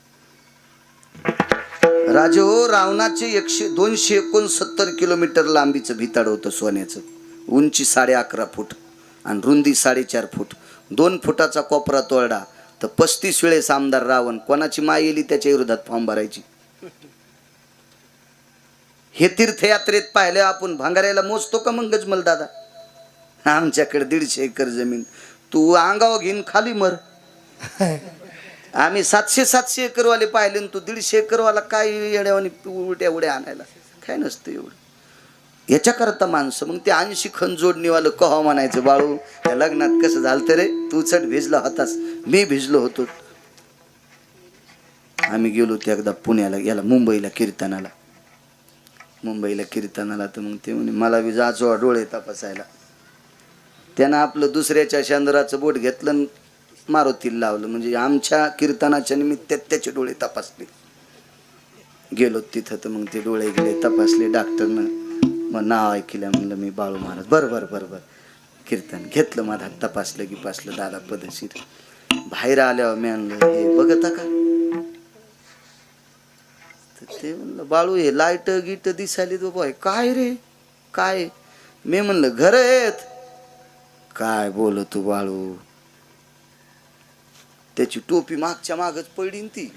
S1: राजे हो, रावणाचे 269 किलोमीटर लांबीचं भिताड होतं सोन्याचं. उंची 11.5 फूट आणि रुंदी 4.5 फूट. 2 फुटाचा कोपरा तोडा तर 35 वेळेस आमदार रावण. कोणाची माय येली त्याच्या विरोधात फॉर्म भरायची. हे तीर्थयात्रेत पाहिलं आपण. भांगाऱ्याला मोजतो का मग गजमल दादा? आमच्याकडे 150 एकर जमीन. तू अंगावर घेऊन खाली मर. आम्ही 700 एकरवाले पाहिले. तू 150 एकरवाला काय येड्यावानी उलट्या उड्या आणायला? काय नसतं एवढं. याच्याकरता माणसं मग ते 80 खण जोडणीवालं कहा म्हणायचं, बाळू त्या लग्नात कसं झालं रे, तू चढ भिजला होतास, मी भिजलो होतो. आम्ही गेलो ते एकदा पुण्याला, याला मुंबईला कीर्तनाला. तर मग ते म्हणे मला बी जाचो डोळे तपासायला. त्यानं आपलं दुसऱ्याच्या चंद्राचं बोट घेतलं आणि मारुतीला लावलं. म्हणजे आमच्या कीर्तनाच्या निमित्त त्याचे डोळे तपासले. गेलो तिथं तर मग ते डोळे गेले तपासले. डॉक्टरनं मग नाव ऐकलं. म्हणलं मी बाळू महाराज. बरं कीर्तन घेतलं. माझा तपासलं की पासलं दादा पदशीर. बाहेर आल्यावर मी आणलं हे बघता का? ते म्हणलं बाळू हे लाईट गीट दिसायली तो बाय. काय रे काय? मी म्हणलं घर आहेत. काय बोलतो बाळू? त्याची टोपी मागच्या मागच पडली ती.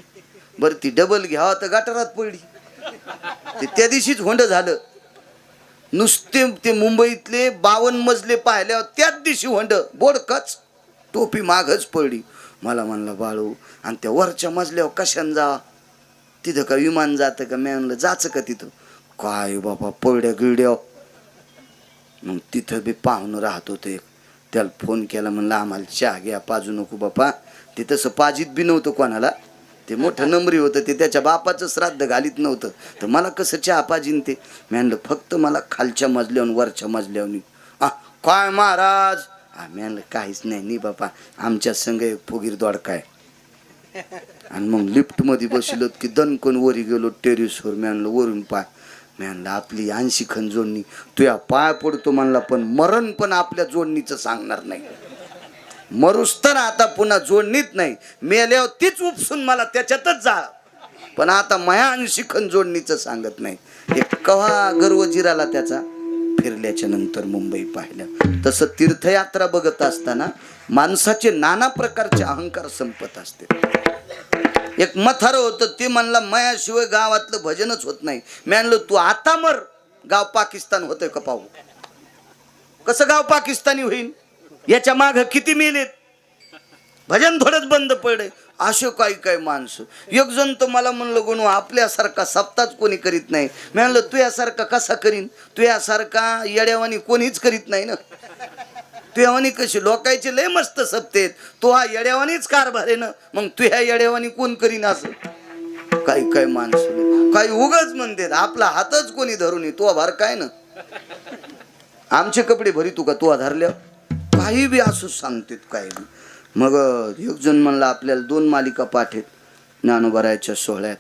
S1: बरं ती डबल घ्यावा तर गटारात पडली. ते त्या दिवशीच होंड झालं. नुसते ते मुंबईतले 52 मजले पाहिल्यावर त्याच दिवशी होंड बोडकच टोपी मागच पडली. मला म्हणला बाळू आणि त्या वरच्या मजल्यावर कशाने जा? तिथं का विमान जातं का? मी म्हणलं जायचं का तिथं? काय बाबा पडड्या गिड्या. मग तिथं बी पाहुणं राहत होते. त्याला फोन केला. म्हणलं आम्हाला चहा घ्या, पाजू नको बापा. ते तसं पाजीत बी नव्हतं कोणाला. ते मोठं नंबरी होतं. ते त्याच्या बापाचं श्राद्ध घालीत नव्हतं. तर मला कसं चहा पाजीन ते? मी म्हणलं फक्त मला खालच्या मजल्यावर वरच्या मजल्यावर. काय महाराज? मी म्हणलं काहीच नाही बापा, आमच्या संघ एक फुगीर दोडकाय. आणि मग लिफ्टमध्ये बसलो की दणकन वरी गेलो टेरिसवर. मी म्हणलं वरून पाय. मी म्हणलं आपली 80 खण जोडणी तुया पाय पडतो म्हणला, पण मरण पण आपल्या जोडणीचं सांगणार नाही. मरूस तर आता पुन्हा जोडणीत नाही. मेल्यावर तीच उपसून मला त्याच्यातच जा. पण आता माया 80 खण जोडणीचं सांगत नाही. एक कव्हा गर्व जिराला त्याचा फिरल्याच्या नंतर मुंबई पाहिल्या. तसं तीर्थयात्रा बघत असताना माणसाचे नाना प्रकारचे अहंकार संपत असते. एक मथार होतं. ते म्हणला मायाशिवाय गावातलं भजनच होत नाही. मी म्हणलं तू आता मर, गाव पाकिस्तान होतंय का पाहू. कसं गाव पाकिस्तानी होईल? याच्या माग किती मेलेत. भजन थोडंच बंद पडे. असे काही माणसं. एक जण तर मला म्हणलं गुणू आपल्यासारखा सप्ताच कोणी करीत नाही. मी म्हणलं तू यासारखा कसा करीन? तू यासारखा येड्यावानी कोणीच करीत नाही ना. तू यावानी कशी लोकायचे लय मस्त सप्तेत. तो हा येड्यावानीच कारभार आहे ना. मग तू ह्या येड्यावानी कोण करीन असं? काही माणसं काही उगाच म्हणतात आपला हातच कोणी धरून तो भार काय ना. आमचे कपडे भरी तू का तू धरल्या काही बी असं सांगतात काय बी. मग एक जण म्हणला आपल्याला 2 मालिका पाठ आहेत ज्ञानोबारायच्या सोहळ्यात.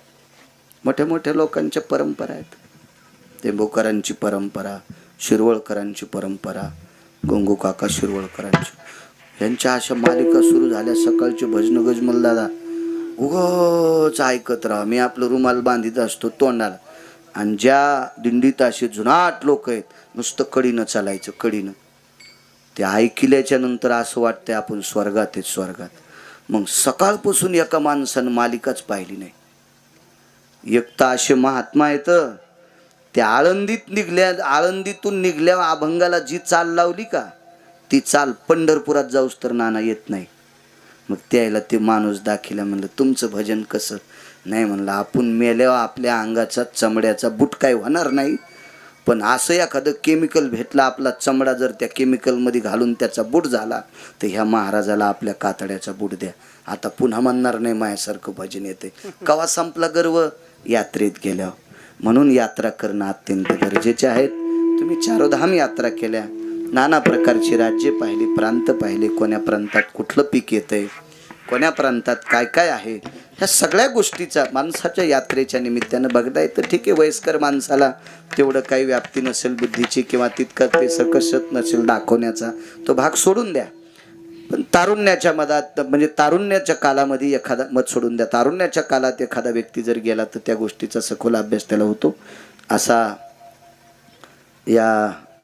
S1: मोठ्या लोकांच्या परंपरा आहेत. तेंबोकरांची परंपरा, शिरवळकरांची परंपरा, गंगू काका शिरवळकरांची, यांच्या अशा मालिका सुरू झाल्या. सकाळचे भजन गजमल दादा उगाच ऐकत राहा. मी आपलं रुमाल बांधित असतो तोंडाला. आणि ज्या दिंडीत असे जुनाट लोक आहेत नुसतं कडीनं चालायचं कडीनं. ते ऐकल्याच्या नंतर असं वाटतंय आपण स्वर्गात आहेत स्वर्गात. मग सकाळपासून एका माणसानं मालिकाच पाहिली नाही. एक तर असे महात्मा आहेत. त्या आळंदीतून निघल्या अभंगाला जी चाल लावली का ती चाल पंढरपुरात जाऊस तर नाना येत नाही. मग त्याला ते माणूस दाखिला. म्हणलं तुमचं भजन कसं? नाही म्हणलं आपण मेल्यावर आपल्या अंगाचा चमड्याचा बूट काय होणार नाही, पण असं एखादं केमिकल भेटलं आपला चमडा जर त्या केमिकलमध्ये घालून त्याचा बूट झाला तर ह्या महाराजाला आपल्या कातड्याचा बूट द्या. आता पुन्हा म्हणणार नाही माझ्यासारखं भजन येते. कवा संपला गर्व? यात्रेत गेल्यावर. म्हणून यात्रा करणं अत्यंत गरजेचे आहेत. तुम्ही 4 धाम यात्रा केल्या, नाना प्रकारची राज्ये पाहिली, प्रांत पाहिले, कोण्या प्रांतात कुठलं पीक येतंय, कोण्या प्रांतात काय काय आहे ह्या सगळ्या गोष्टीचा माणसाच्या यात्रेच्या निमित्तानं बघता येतं. ठीक आहे, वयस्कर माणसाला तेवढं काही व्याप्ती नसेल बुद्धीची किंवा तितकं ते सकसत नसेल दाखवण्याचा, तो भाग सोडून द्या. पण तारुण्याच्या मधात म्हणजे तारुण्याच्या कालामध्ये एखादा मत सोडून द्या, तारुण्याच्या काळात एखादा व्यक्ती जर गेला तर त्या गोष्टीचा सखोल अभ्यास त्याला होतो. असा या